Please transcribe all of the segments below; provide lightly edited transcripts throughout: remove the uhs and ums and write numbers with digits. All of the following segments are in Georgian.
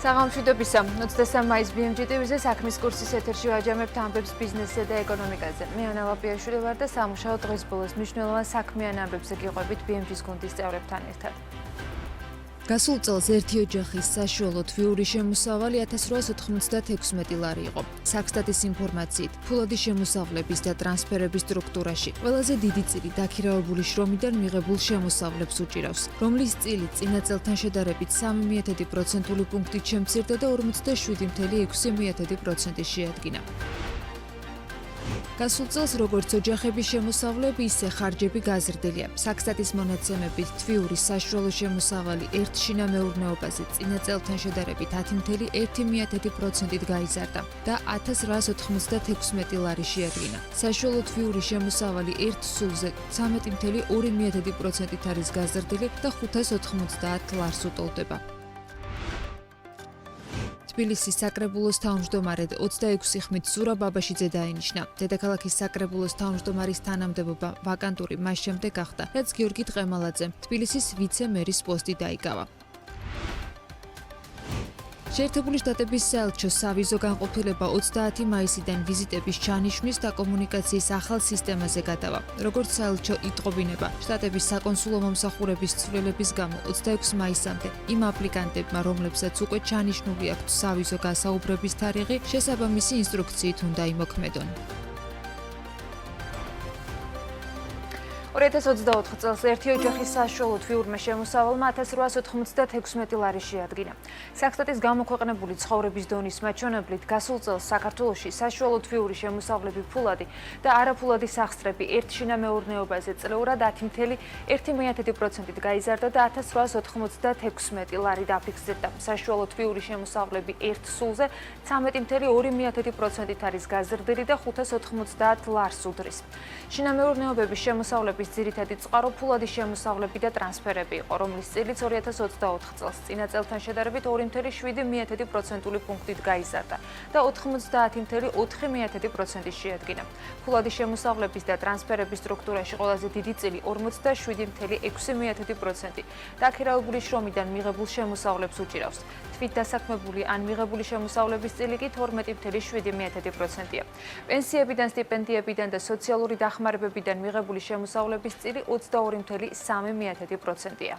საღამოშვიდობისა 23 მაის BMG TV-ზე საქმის კურსის ეთერში ვაჯამებთ ამბებს ბიზნესზე და ეკონომიკაზე. მე ანა ლაპიაშვილი ვარ და სამუშაო დღის ბოლოს მნიშვნელოვან საქმიან ამბებზე გიყვებით BMG-ის გუნდის წევრებთან ერთად. გასულ წელს ერთი ოჯახის საშუალო თვიური შემოსავალი 1896 ლარი იყო. საქსტატის ინფორმაციით, ფულადი შემოსავლების და ტრანსფერების სტრუქტურაში ყველაზე დიდი წილი დაქირავებული შრომიდან მიღებულ შემოსავლებს უჭირავს, რომლის წილი წინა წელთან შედარებით 3% პუნქტით შემცირდა და 47,6% შეადგინა. გასულ წელს როგორც ოჯახების შემოსავლები, ისე ხარჯები გაზრდილია. საქსტატის მონაცემებით, თვიური საშუალო შემოსავალი ერთ შინა მეურნეობაზე წინა წელთან შედარებით 10,1%-ით გაიზარდა და 1896 ლარი შეადგინა. საშუალო თვიური შემოსავალი ერთ სულზე 13,2%-ით არის გაზრდილი და 590 ლარს უტოლდება. თბილისის საკრებულოს თავმჯდომარედ 26 ხმით ზურაბ აბაშიძე დაინიშნა. დედაქალაქის საკრებულოს თავმჯდომარის თანამდებობა ვაკანტური მას შემდეგ გახდა, რაც გიორგი ტყემალაძემ თბილისის ვიცე-მერის პოსტი დაიკავა. შეერთებული შტატების საელჩოს სავიზო განყოფილება 30 მაისიდან ვიზიტების ჩანიშვნის და კომუნიკაციის ახალ სისტემაზე გადავა. როგორც საელჩო იტყობინება, შტატების საკონსულო მომსახურების ცვლილების გამო 26 მაისამდე იმ აპლიკანტებმა, რომლებსაც უკვე ჩანიშნული აქვთ სავიზო გასაუბრების თარიღი, შესაბამისი ინსტრუქციით უნდა იმოქმედონ. 2024 წელს ერთი ოჯახის საშუალო თვიურმა შემოსავალმა 1896 ლარი შეადგინა. საქსტატის გამოქვეყნებული ცხოვრების დონის მაჩვენებლით გასულ წელს საქართველოში საშუალო თვიური შემოსავლები ფულადი და არაფულადი სახსრები ერთ შინა მეურნეობაზე წლეურად 10,1%-ით გაიზარდა და 1896 ლარი დაფიქსირდა. საშუალო თვიური შემოსავლები ერთ სულზე 13,2%-ით არის გაზრდილი და 590 ლარს უდრის. შინა მეურნეობების შემოსავლების ძირითადი წყარო ფულადი შემოსავლები და ტრანსფერები იყო, რომლის წილიც 2024 წელს წინა წელთან შედარებით 2,7% პუნქტით გაიზარდა და 90,4% შეადგინა. ფულადი შემოსავლების და ტრანსფერების სტრუქტურაში ყველაზე დიდი წილი 47,6%. დაქირავებული შრომიდან მიღებულ შემოსავლებს უჭირავს. თვით დასაქმებული ან მიღებული შემოსავლების წილი კი 12,7%-ია. პენსიებიდან, სტიპენდიებიდან და სოციალური დახმარებებიდან მიღებული შემოსავლების წილი 22,3%-ია.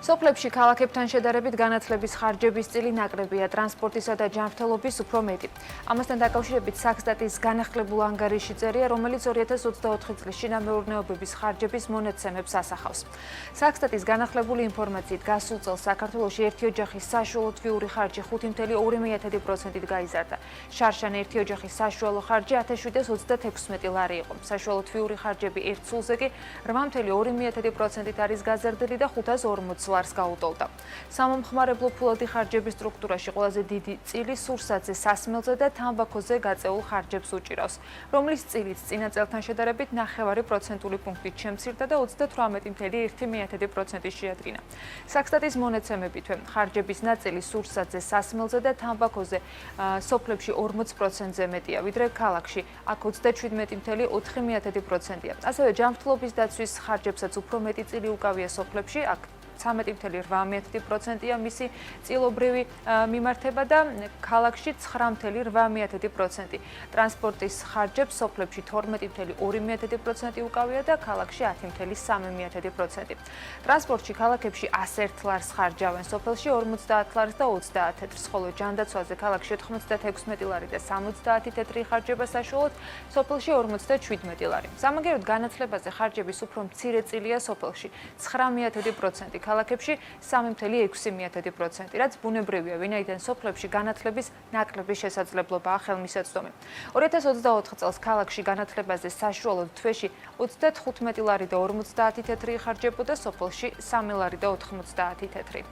სოფლებში ქალაქებთან შედარებით განათლების ხარჯების წილი ნაკლებია, ტრანსპორტისა და ჯანმრთელობის უფრო მეტი. ამასთან დაკავშირებით საქსტატის განახლებულ ანგარიში წერია, რომელიც 2024 წლის შინა მეურნეობების ხარჯების მონაცემებს ასახავს. საქსტატის განახლებული ინფორმაციით გასულ წელს საქართველოში ერთი ოჯახის საშუალო თვიური ხარჯი 5,2%-ით გაიზარდა. შარშან ერთი ოჯახის საშუალო ხარჯი 1726 ლარი იყო. საშუალო თვიური ხარჯები ერთ სულზე კი 8,2%-ით არის გაზრდილი და 540 ლარს გაუტოლდა. სამომხმარებლო ფულადი ხარჯების სტრუქტურაში ყველაზე დიდი წილი სურსათზე, სასმელზე და თამბაქოზე გაწეულ ხარჯებს უჭირავს, რომლის წილიც წინა წელთან შედარებით 0,5% პუნქტით შემცირდა და 38,1% შეადგინა. საქსტატის მონაცემებითვე ხარჯების ნაწილი სურსათზე, სასმელზე და თამბაქოზე სოფლებში 40%-ზე მეტია, ვიდრე ქალაქში, აქ 27,4%-ია. ასევე ჯანმრთელობის დაცვის ხარჯებსაც უფრო მეტი წილი უკავია სოფლებში, აქ 13,8%-ია მისი წილობრივი მიმართება და ქალაქში 9,8%. ტრანსპორტის ხარჯებს სოფლებში 12,2% უკავია და ქალაქში 10,3%. ტრანსპორტში ქალაქებში 101 ლარს ხარჯავენ, სოფელში 50 ლარს და 30 თეთრს, ხოლო ჯანდაცვაზე ქალაქში 96 ლარი და 70 თეთრი ხარჯება საშუალოდ, სოფელში 57 ლარი. სამაგიეროდ განათლებაზე ხარჯების უფრო მცირე წილია სოფელში 9%, ქალაქებში 3,6%, რაც ბუნებრივია, ვინაიდან სოფლებში განათლების ნაკლების შესაძლებლობაა ხელმისაწვდომი. 2024 წელს ქალაქში განათლებაზე საშუალოდ თვეში 35 ლარი და 50 თეთრი იხარჯებოდა, სოფელში 3 ლარი და 90 თეთრი.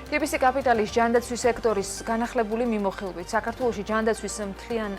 TBC კაპიტალის ჯანდაცვის სექტორის განახლებული მიმოხილვით საქართველოში ჯანდაცვის მთლიან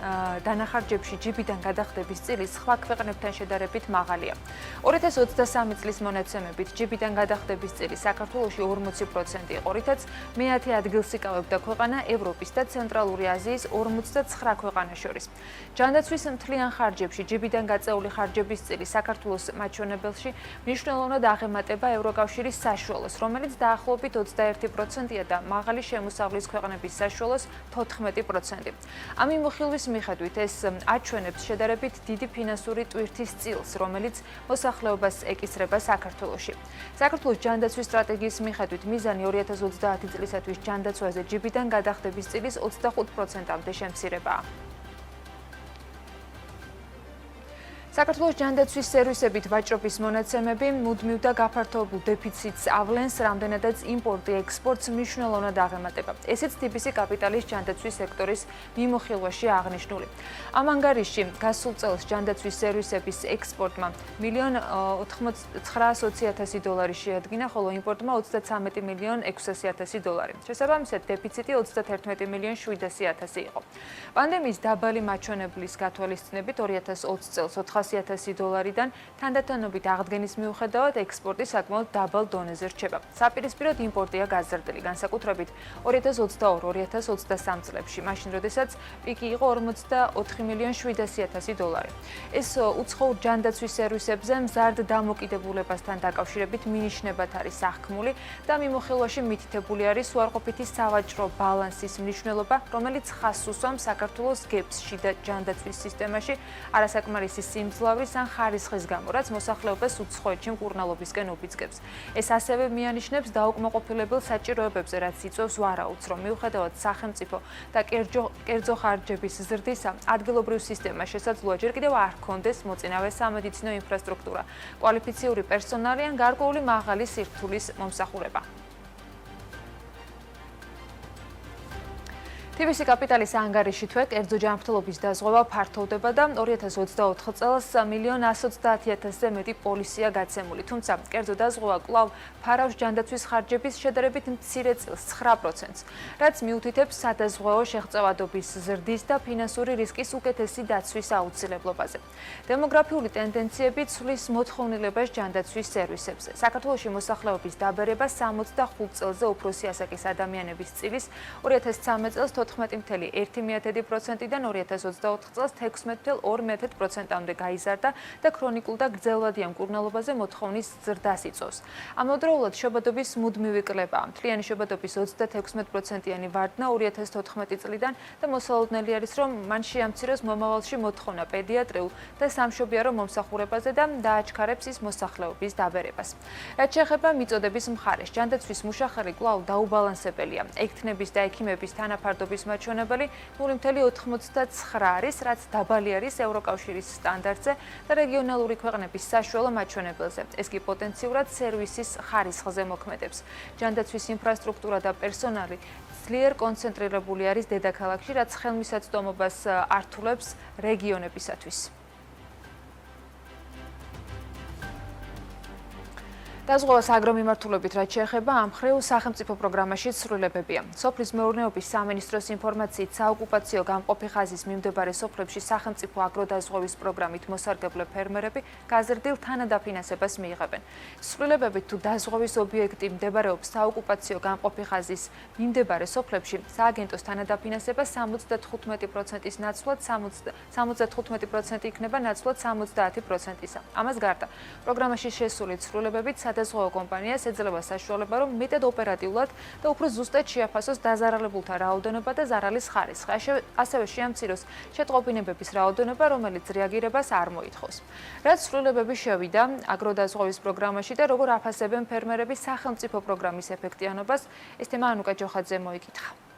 დანახარჯებში ჯიბიდან გადახდების წილი სხვა ქვეყნებთან შედარებით მაღალია. 2023 წლის მონაცემებით ჯიბიდან გადახდების წილი საქართველოში 40% იყო, რითაც მე-10 ადგილს იკავებდა ქვეყანა ევროპის და ცენტრალური აზიის 59 ქვეყანას შორის. ჯანდაცვის მთლიან ხარჯებში ჯიბიდან გაწეული ხარჯების წილი საქართველოს მაჩვენებელში მნიშვნელოვნად აღემატება ევროკავშირის საშუალოს, რომელიც დაახლოებით 21% და მაღალი შემოსავლის ქვეყნების საშუალოს 14%. ამ მიმოხილვის მიხედვით ეს აჩვენებს შედარებით დიდი ფინანსური ტვირთის წილს, რომელიც მოსახლეობას ეკისრება საქართველოში. საქართველოს ჯანდაცვის სტრატეგიის მიხედვით მიზანი 2030 წლისათვის ჯანდაცვაზე ჯიბიდან გადახდების წილის 25%-მდე შემცირებაა. საქართველოს ჯანდაცვის სერვისებით ვაჭრობის მონაცემები მუდმივ და გაფართოებულ დეფიციტს ავლენს, რამდენადაც იმპორტი ექსპორტს მნიშვნელოვნად აღემატება. ესეც TBC კაპიტალის ჯანდაცვის სექტორის მიმოხილვაში აღნიშნული. ამ ანგარიშში გასულ წელს ჯანდაცვის სერვისების ექსპორტმა $1,920,000 შეადგინა, ხოლო იმპორტმა $33,600,000. შესაბამისად, დეფიციტი $31,700,000 იყო. პანდემიის დაბალი მაჩვენებლის გათვალისწინებით 2020 წელს $400,000-დან თანდათანობით აღდგენის მიუხედავად ექსპორტი საკმაოდ დაბალ დონეზე რჩება. საპირისპიროდ იმპორტია გაზრდილი, განსაკუთრებით 2022-2023 წლებში, მაშინ როდესაც პიკი იყო $44,700,000. ეს უცხოურ ჯანდაცვის სერვისებზე მზარდ დამოკიდებულებასთან დაკავშირებით მინიშნებად არის აღქმული და მიმოხილვაში მითითებული არის უარყოფითი სავაჭრო ბალანსის მნიშვნელობა, რომელიც ხაზს უსვამს საქართველოს გებს შიდა ჯანდაცვის სისტემაში არასაკმარისი სიმძლავრის ან ხარისხის გამო, რაც მოსახლეობას უცხოეთში მკურნალობისკენ უბიძგებს. ეს ასევე მიანიშნებს დაუკმაყოფილებელ საჭიროებებზე, რაც იწვევს ვარაუდს, რომ მიუხედავად სახელმწიფო და კერძო ხარჯების ზრდისა, ადგილობრივ სისტემას შესაძლოა ჯერ კიდევ არ ჰქონდეს მოწინავე სამედიცინო ინფრასტრუქტურა, კვალიფიციური პერსონალი ან გარკვეული მაღალი სირთულის მომსახურება. TBC კაპიტალის ანგარიში თვე კერძო ჯანმრთელობის დაზღვევა ფართოვდება და 2024 წელს 1,130,000-ზე მეტი პოლისია გაცემული. თუმცა კერძო დაზღვევა კვლავ ფარავს ჯანდაცვის ხარჯების შედარებით მცირე წილს 9%-ს, რაც მიუთითებს სადაზღვეო შეღწევადობის ზრდის და ფინანსური რისკის უკეთესი დაცვის აუცილებლობაზე. დემოგრაფიული ტენდენციები ცვლის მოთხოვნილებას ჯანდაცვის სერვისებზე. საქართველოში მოსახლეობის დაბერება 65 წელზე უფროსი ასაკის ადამიანების წილის 2013 წელს 14,1%-დან 2024 წელს 16,2%-მდე გაიზარდა და ქრონიკულ და გრძელვადიან მკურნალობაზე მოთხოვნის ზრდას იწვევს. ამავდროულად შობადობის მუდმივი კლებაა. მთლიანი შობადობის 36%-იანი ვარდნა 2014 წლიდან და მოსალოდნელი არის, რომ მან შეამციროს მომავალში მოთხოვნა პედიატრიულ და სამშობიარო მომსახურებაზე და დააჩქარებს ის მოსახლეობის დაბერებას. რაც შეეხება მიწოდების მხარეს, ჯანდაცვის მუშახელი კვლავ დაუბალანსებელია. ექთნების და ექიმების თანაფარდობის მაჩვენებელი 0,89 არის, რაც დაბალი არის ევროკავშირის სტანდარტზე და რეგიონალური ქვეყნების საშუალო მაჩვენებელზე. ეს კი პოტენციურად სერვისის ხარისხზე მოქმედებს. ჯანდაცვის ინფრასტრუქტურა და პერსონალი ძლიერ კონცენტრირებული არის დედაქალაქში, რაც ხელმისაწვდომობას ართულებს რეგიონებისათვის. დაზღვევას აგრომიმართულებით რაც შეეხება ამ მხრივ სახელმწიფო პროგრამაში ცვლილებებია. სოფლის მეურნეობის სამინისტროს ინფორმაციით საოკუპაციო გამყოფი ხაზის მიმდებარე სოფლებში სახელმწიფო აგროდაზღვევის პროგრამით მოსარგებლე ფერმერები გაზრდილ თანადაფინანსებას მიიღებენ. ცვლილებებით თუ დაზღვევის ობიექტი მდებარეობს საოკუპაციო გამყოფი ხაზის მიმდებარე სოფლებში, სააგენტოს თანადაფინანსება 75%-ის ნაცვლად 75% იქნება ნაცვლად 70%-ისა. ამას გარდა, პროგრამაში შესული ცვლილებებით სადაზღვეო კომპანიას ეძლევა საშუალება, რომ მეტად ოპერატიულად და უფრო ზუსტად შეაფასოს დაზარალებულთა რაოდენობა და ზარალის ხარისხი. ასევე შეამციროს შეტყობინებების რაოდენობა, რომელიც რეაგირებას არ მოითხოვს. რაც ცვლილებები შევიდა აგროდაზღვევის პროგრამაში და როგორ აფასებენ ფერმერები სახელმწიფო პროგრამის ეფექტიანობას, ეს თემა ანუკა ჯოხაძე მოიკითხა.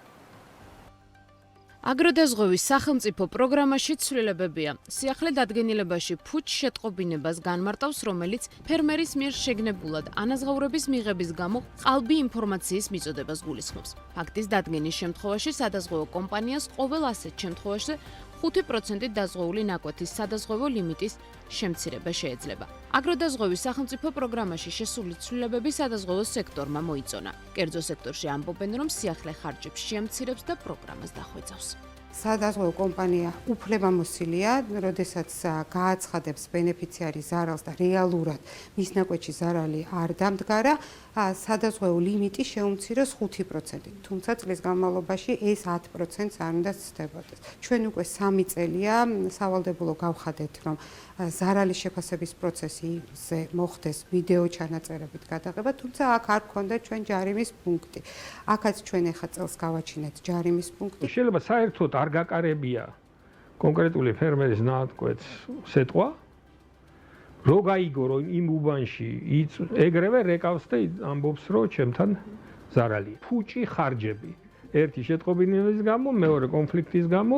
აგროდაზღვევის სახელმწიფო პროგრამაში ცვლილებებია. სიახლე დადგენილებაში ფუჭ შეტყობინებას განმარტავს, რომელიც ფერმერის მიერ შეგნებულად ანაზღაურების მიღების გამო ყალბი ინფორმაციის მიწოდებას გულისხმობს. ფაქტის დადგენის შემთხვევაში სადაზღვეო კომპანიას ყოველ ასეთ შემთხვევაში 5%-ით დაზღვეული ნაკვეთის სადაზღვევო ლიმიტის შემცირება შეეძლება. აგროდაზღვევის სახელმწიფო პროგრამაში შესული ცვლილებები სადაზღვევო სექტორმა მოიწონა. კერძო სექტორში ამბობენ, რომ სიახლე ხარჯებს შეამცირებს და პროგრამას დახვეწავს. სადაზღვევო კომპანია უფლებამოსილია, როდესაც გააცხადებს ბენეფიციარის ზარალს და რეალურად მის ნაკვეთში ზარალი არ დამდგარა, სადაზღვევო ლიმიტი შეუმციროს 5%-ით. თუმცა წლის განმავლობაში ეს 10%-ს არ უნდა ცდებოდეს. ჩვენ უკვე 3 წელია სავალდებულო გავხადეთ, რომ ზარალის შეფასების პროცესზე მოხდეს ვიდეო ჩანაწერებით გადაღება, თუმცა აქ არ გქონდა ჩვენ ჯარიმის პუნქტი. აქაც ჩვენ ახლა წელს გავაჩინეთ ჯარიმის პუნქტი. შეიძლება საერთოდ არ გაკარებია კონკრეტული ფერმერის ნაკვეთს სეტყვა, რო გაიგო, რომ იმ უბანში ეგრევე რეკავს და ამბობს, რომ ჩემთან ზარალია. ფუჭი ხარჯები. ერთი შეტყობინების გამო, მეორე კონფლიქტის გამო,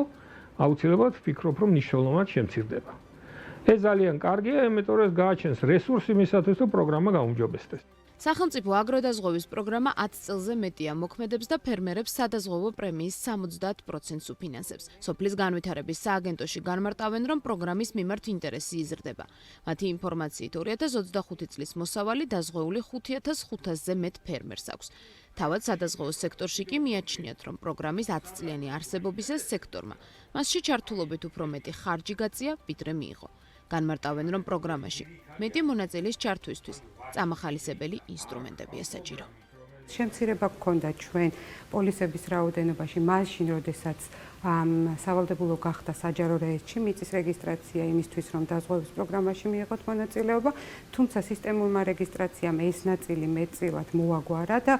აუცილებლად ვფიქრობ, რომ მნიშვნელოვნად შემცირდება. ეს ძალიან კარგია, იმიტომ რომ გააჩენს რესურსი მისათვის, რომ პროგრამა გაუმჯობესდეს. სახელმწიფო აგროდაზღვევის პროგრამა 10 წელზე მეტია მოქმედებს და ფერმერებს სადაზღვევო პრემიის 70%-ს უფინანსებს. სოფლის განვითარების სააგენტოში განმარტავენ, რომ პროგრამის მიმართ ინტერესი იზრდება. მათი ინფორმაციით 2025 წლის მოსავალი დაზღვეული 5500-ზე მეტ ფერმერს აქვს. თავად სადაზღვევო სექტორში კი მიაჩნიათ, რომ პროგრამის 10 წლიანი არსებობისას სექტორმა მასში ჩართულობით უფრო მეტი ხარჯი გაწია, ვიდრე მიიღო. განმარტავენ, რომ პროგრამაში მეტი მონაწილის ჩართვისთვის წამახალისებელი ინსტრუმენტებია საჭირო. შემცირება გქონდა ჩვენ პოლისების რაოდენობაში, მაშინ, როდესაც სავალდებულო გახდა საჯარო რეესტრში მიწის რეგისტრაცია იმისთვის, რომ დაზღვევის პროგრამაში მიიღოთ მონაწილეობა, თუმცა სისტემურმა რეგისტრაციამ ეს ნაწილი მეტწილად მოაგვარა და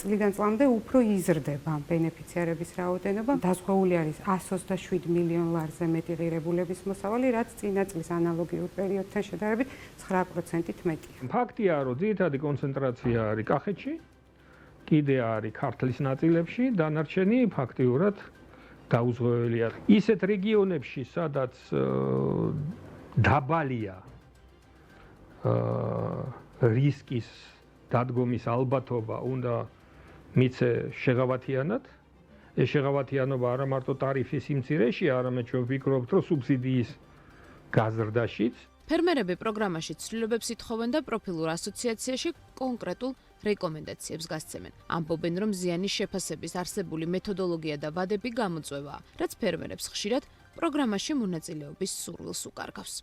წლიდან წლამდე უფრო იზრდება ბენეფიციარების რაოდენობა. დაზღვეული არის 127 მილიონ ლარზე მეტი ღირებულების მოსავალი, რაც წინა წლის ანალოგიურ პერიოდთან შედარებით 9%-ით მეტია. ფაქტია, რომ ძირითადი კონცენტრაცია არის კახეთში, კიდე არის ქართლის ნაწილებში, დანარჩენი ფაქტიურად დაუზღვეველია. ისეთ რეგიონებში, სადაც დაბალია რისკის დადგომის ალბათობა, უნდა მიცე შეღავათიანად. ეს შეღავათიანობა არა მარტო ტარიფის სიმცირეში, არამედ ჩვენ ვფიქრობთ, რომ სუბსიდიის გაზრდაშიც. ფერმერები პროგრამაში ცვლილებებს ითხოვენ და პროფილურ ასოციაციაში კონკრეტულ რეკომენდაციებს გასცემენ. ამბობენ, რომ ზიანის შეფასების არსებული მეთოდოლოგია და ვადები გამოწვევაა, რაც ფერმერებს ხშირად პროგრამაში მონაწილეობის სურვილს უკარგავს.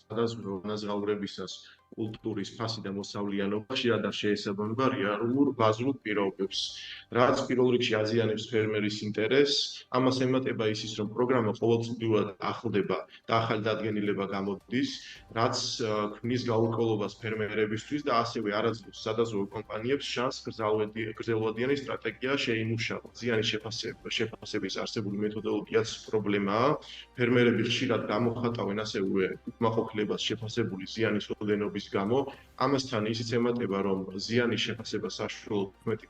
სადაზღვევო განაზღაურებისას კულტურის ფასი და მოსავლიანობა შეადარ შეესაბამება რეალურ ბაზრულ პირობებს, რაც პირველ რიგში აზიანებს ფერმერის ინტერესს. ამას ემატება ისიც, რომ პროგრამა ყოველწლიურად ახლდება და ახალი დადგენილება გამოდის, რაც ქმნის გაურკვევლობას ფერმერებისთვის და ასევე არაძლევს სადაზღვევო კომპანიებს შანსს გრძელვადიანი სტრატეგია შეიმუშავა. ზიანის შეფასების არსებული მეთოდოლოგიაც პრობლემაა. ფერმერები ხშირად გამოხატავენ ასევე უკმაყოფილებას შეფასებული ზიანის ოდენობის გამო, ამასთან ისიც ემატება, რომ ზიანის შეფასება საშუალოდ მეტი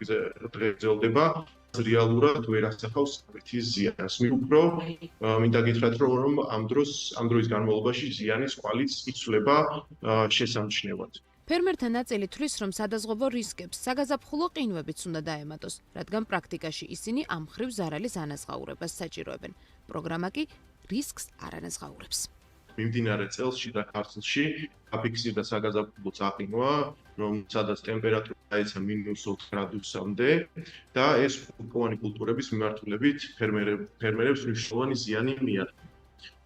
დღე გრძელდება, რეალურად ვერ ასახავს სამართლის ზიანს. უფრო მინდა გითხრათ, რომ ამ დროის განმავლობაში ზიანის კვალიც იცვლება შესამჩნევად. ფერმერთა ნაწილი თვლის, რომ სადაზღვევო რისკებს საგაზაფხულო ყინვებიც უნდა დაემატოს, რადგან პრაქტიკაში ისინი ამ მხრივ ზარალის ანაზღაურებას საჭიროებენ. პროგრამა კი რისკს არ ანაზღაურებს. მიმდინარე წელს შიდა ქართლში აფიქსირდა საგაზაფხულო წაყინვა, სადაც ტემპერატურა დაეცა -4 გრადუსამდე და ეს ფრუქტოვანი კულტურების მიმართულებით ფერმერებს მნიშვნელოვანი ზიანი მიაყენა.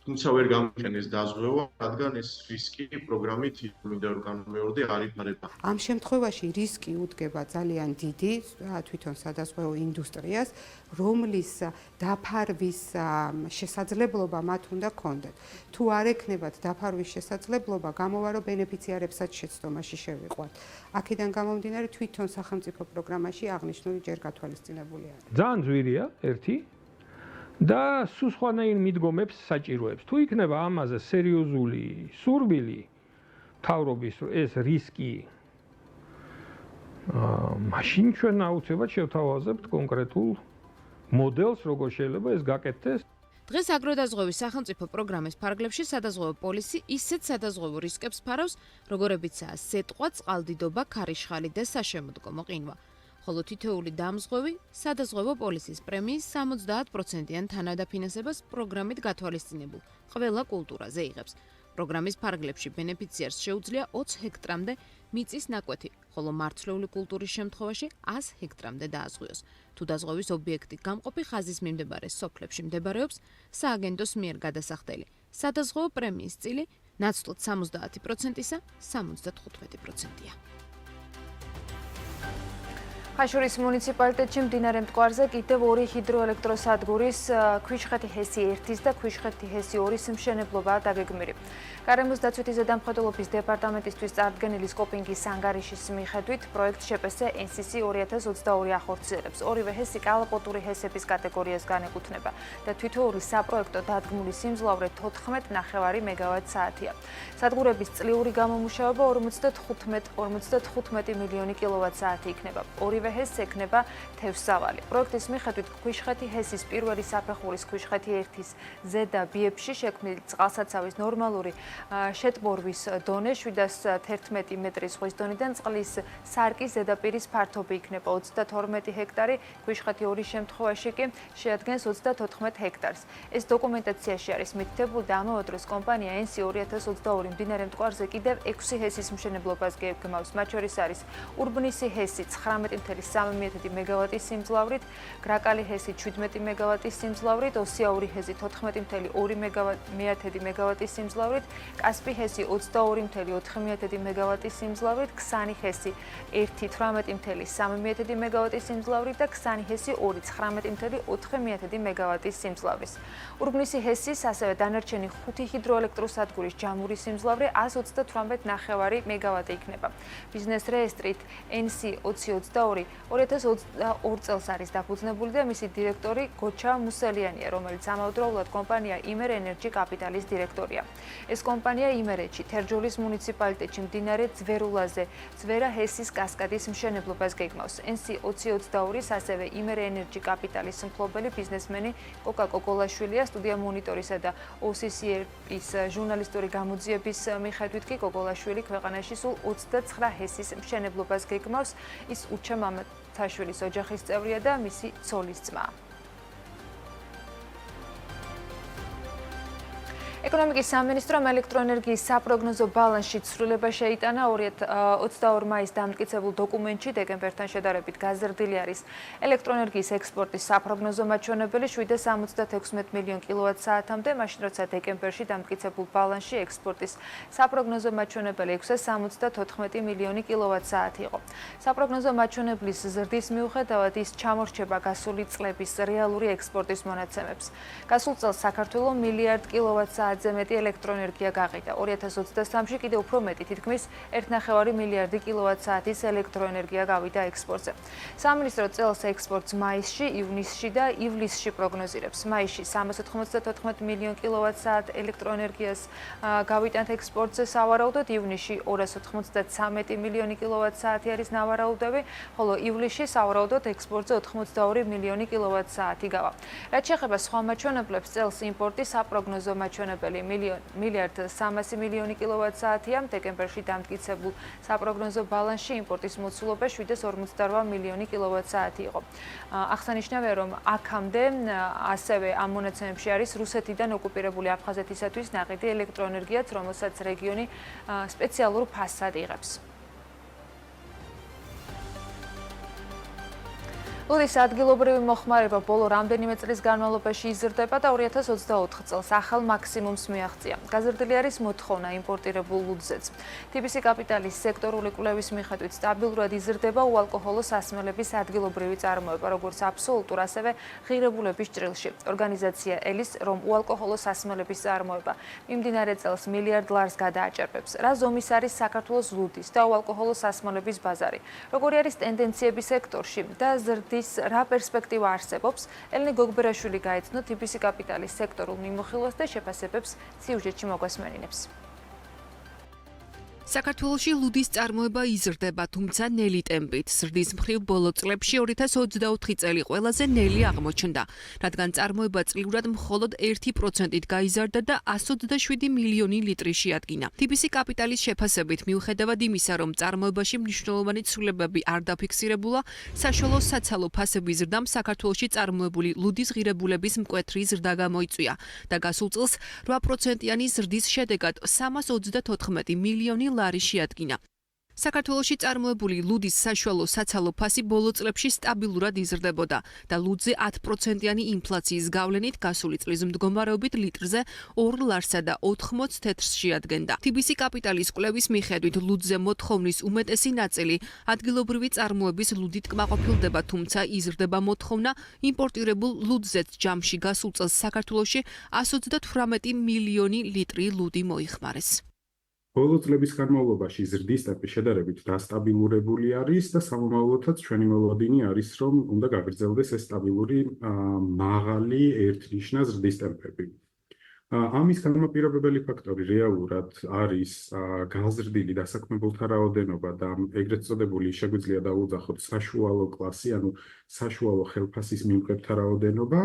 თუმცა ვერ გამოიყენეს დაზღვევა, რადგან ეს რისკი პროგრამით მინდა რომ განმეორდე არ იფარება. ამ შემთხვევაში რისკი უდგება ძალიან დიდი თვითონ სადაზღვევო ინდუსტრიას, რომლის დაფარვის შესაძლებლობა მათ უნდა ქონდეთ. თუ არ ექნებათ დაფარვის შესაძლებლობა, გამოვა რომ ბენეფიციარებსაც შეცდომაში შევიყვანთ. აქედან გამომდინარე თვითონ სახელმწიფო პროგრამაში აღნიშნული ჯერ გათვალისწინებული არის. ძალიან ძვირია ერთი და სულ სხვანაირ მიდგომებს საჭიროებს. თუ იქნება ამაზე სერიოზული სურვილი თავრობის, ეს რისკი მაშინ ჩვენ აუცილებლად შევთავაზებთ კონკრეტულ მოდელს, როგორ შეიძლება ეს გაკეთდეს. დღეს აგროდაზღვევის სახელმწიფო პროგრამის ფარგლებში სადაზღვევო პოლისი ისეთ სადაზღვევო რისკებს ფარავს, როგორებიცაა სეტყვა, წყალდიდობა, ქარიშხალი და საშემოდგომო ყინვა. ხოლო თითოეული დამზღვევი სადაზღვევო პოლისის პრემიის 70%-იან თანადაფინანსებას პროგრამით გათვალისწინებულ ყველა კულტურაზე იღებს. პროგრამის ფარგლებში ბენეფიციარს შეუძლია 20 ჰექტრამდე მიწის ნაკვეთი, ხოლო მარცვლეული კულტურის შემთხვევაში 100 ჰექტრამდე დააზღვიოს. თუ დაზღვევის ობიექტი გამყოფი ხაზის მიმდებარე სოფლებში მდებარეობს, სააგენტოს მიერ გადასახდელი სადაზღვევო პრემიის წილი ნაცვლად 70%-ისა 75%-ია. ხაშურის მუნიციპალიტეტში მდინარე მტკვარზე კიდევ 2 ჰიდროელექტროსადგურის ქვიშხეთი ჰესი 1-ის და ქვიშხეთი ჰესი 2-ის მშენებლობაა დაგეგმილი. გარემოს დაცვითი ზედამხედველობის დეპარტამენტისთვის წარდგენილი სკოპინგის ანგარიშის მიხედვით პროექტ ჟპს NCC 2022 ახორციელებს. ორივე ჰესი კალაპოტური ჰესების კატეგორიას განეკუთვნება და თითოეული საპროექტო დადგმული სიმძლავრე 14.5 მეგავატ-საათია. სადგურების წლიური გამომუშავება 55 მილიონი კილოვატ-საათი იქნება. ორივე ჰესს ექნება თევზსავალი. პროექტის მიხედვით ქვიშხეთი ჰესის პირველი საფეხურის ქვიშხეთი 1-ის ზედა ბიებში შექმნილი წყალსაცავის ნორმალური შეტბორვის დონე 711 მეტრის ზღვის დონიდან წყლის სარკის ზედაპირის ფართობი იქნება 32 ჰექტარი, ქვიშხეთი 2-ის შემთხვევაში კი შეადგენს 34 ჰექტარს. ეს დოკუმენტაციაში არის მითითებული და ამავე დროს კომპანია NC 2022 მდინარე მტკვარზე კიდევ 6 ჰესის მშენებლობას გეგმავს. მათ შორის არის ურბნისი ჰესი 19.3 მეგავატის სიმძლავრით, გრაკალი ჰესი 17 მეგავატის სიმძლავრით, ოსიაური ჰესი 14.2 მეგავატის სიმძლავრით, კასპი ჰესი 22.4 მეგავატის სიმძლავრით, ქსანი ჰესი 1.18.3 მეგავატის სიმძლავრით და ქსანი ჰესი 2.19.4 მეგავატის სიმძლავრის. ურბნისი ჰესის ასევე დანარჩენი 5 ჰიდროელექტროსადგურის ჯამური სიმძლავრე 138.9 მეგავატი იქნება. ბიზნეს რეესტრით NC 2022 2022 წელს არის დაფუძნებული და მისი დირექტორი გოჩა მუსელიანია, რომელიც ამავდროულად კომპანია იმერ ენერჯი კაპიტალის დირექტორია. ეს კომპანია იმერეთში, თერჯოლის მუნიციპალიტეტში მდინარე ძვერულაზე, ძვერა ჰესის კასკადის მშენებლობას გეგმავს. NC 2022-ის ასევე იმერ ენერჯი კაპიტალის მფლობელი ბიზნესმენი კოკა კოკოლაშვილია. სტუდია მონიტორისა და OCCR-ის ჟურნალისტური გამოძიების მიხედვით კი კოკოლაშვილი ქვეყანაში სულ 29 ჰესის მშენებლობას გეგმავს. ის უჩა მამათაშვილის ოჯახის წევრია და მისი ცოლის ძმაა. ეკონომიკის სამინისტრომ ელექტროენერგიის საპროგნოზო ბალანსში ცვლილება შეიტანა 22 მაისს დამტკიცებულ დოკუმენტში დეკემბერთან შედარებით გაზრდილი არის ელექტროენერგიის ექსპორტის საპროგნოზო მაჩვენებელი 776 მილიონ კილოვატ-საათამდე, მაშინ როცა დეკემბერში დამტკიცებულ ბალანსში ექსპორტის საპროგნოზო მაჩვენებელი 674 მილიონი კილოვატ-საათი იყო. საპროგნოზო მაჩვენებლის ზრდის მიუხედავად ის ჩამორჩება გასული წლების რეალური ექსპორტის მონაცემებს. გასულ წელს საქართველო მილიარდ კილოვატ-საათზე მეტი ელექტროენერგია გაყიდა. 2023-ში კიდევ უფრო მეტი, თითქმის 1,9 მილიარდი კილოვატ-საათის ელექტროენერგია გავიდა ექსპორტზე. სამინისტრო წელს ექსპორტს მაისში, ივნისში და ივლისში პროგნოზირებს. მაისში 394 მილიონ კილოვატ-საათ ელექტროენერგიას გავიტანთ ექსპორტზე სავარაუდოდ, ივნისში 293 მილიონი კილოვატ-საათი არის ნავარაუდები, ხოლო ივლისში სავარაუდოდ ექსპორტზე 82 მილიონი კილოვატ-საათი გავა. რაც შეეხება სხვა მაჩვენებლებს, წელს იმპორტი საპროგნოზო მაჩვენებელი მილიარდ 300 მილიონი კილოვატ-საათია. დეკემბერში დამტკიცებულ საპროგნოზო ბალანსში იმპორტის მოცულობა 758 მილიონი კილოვატ-საათი იყო. აღსანიშნავია, რომ აქამდე ასევე ამ მონაცემებში არის რუსეთიდან ოკუპირებული აფხაზეთისათვის ნაყიდი ელექტროენერგიაც, რომელსაც რეგიონი სპეციალურ ფასად იღებს. ლუდის ადგილობრივი მოხმარება ბოლო რამდენიმე წლის განმავლობაში იზრდება და 2024 წელს ახალ მაქსიმუმს მიაღწია. გაზრდილი არის მოთხოვნა იმპორტირებულ ლუდზეც. TBC კაპიტალის სექტორული კვლევის მიხედვით სტაბილურად იზრდება უალკოჰოლო სასმელების ადგილობრივი წარმოება, როგორც აბსოლუტურ, ასევე ღირებულების ჭრილში. ორგანიზაცია ელის, რომ უალკოჰოლო სასმელების წარმოება მიმდინარე წელს მილიარდ ლარს გადააჭერბებს. რა ზომის არის საქართველოს ლუდის და უალკოჰოლო სასმელების ბაზარი? როგორი არის ტენდენციები სექტორში და ზრდის რა პერსპექტივა არსებობს? ელენე გოგბერაშვილი გაეცნო TBC კაპიტალის სექტორულ მიმოხილვას და შეფასებებს სიუჟეტში მოგვასმენინებს. საქართველოში ლუდის წარმოება იზრდება, თუმცა ნელი ტემპით. ზრდის მხრივ ბოლო წლებში 2024 წელი ყველაზე ნელი აღმოჩნდა, რადგან წარმოება წლიურად მხოლოდ 1%-ით გაიზარდა და 127 მილიონი ლიტრი შეადგინა. TBC კაპიტალის შეფასებით, მიუხედავად იმისა, რომ წარმოებაში მნიშვნელოვანი ცვლილებები არ დაფიქსირებულა, საშუალო საცალო ფასების ზრდამ საქართველოში წარმოებული ლუდის ღირებულების მკვეთრი ზრდა გამოიწვია და გასულ წელს 8%-იანი ზრდის შედეგად 334 მილიონი ლარი შეადგინა. საქართველოში წარმოებული ლუდის საშუალო საცალო ფასი ბოლო წლებში სტაბილურად იზრდებოდა და ლუდზე 10%-იანი ინფლაციის გავლენით გასული წლის მდგომარეობით litrზე 2 ლარსა და 80 თეთრს შეადგენდა. TBC კაპიტალის კვლევის მიხედვით ლუდზე მოთხოვნის უმეტესი ნაწილი ადგილობრივი წარმოების ლუდით კმაყოფილდება, თუმცა იზრდება მოთხოვნა იმპორტირებულ ლუდზეც. ჯამში გასულ წელს საქართველოში 138 მილიონი ლიტრი ლუდი მოიხმარეს. ბოლო წლების განმავლობაში ზრდის ტემპი შედარებით დასტაბილურებული არის და სამომავლოდაც ჩვენი მოლოდინი არის, რომ უნდა გაგრძელდეს ეს სტაბილური მაღალი ერთნიშნა ზრდის ტემპები. ამის განმაპირობებელი ფაქტორი რეალურად არის გაზრდილი დასაქმებულთა რაოდენობა და ეგრეთ წოდებული შეგვიძლია დავუძახოთ საშუალო კლასი, ანუ საშუალო ხელფასის მიმღებთა რაოდენობა.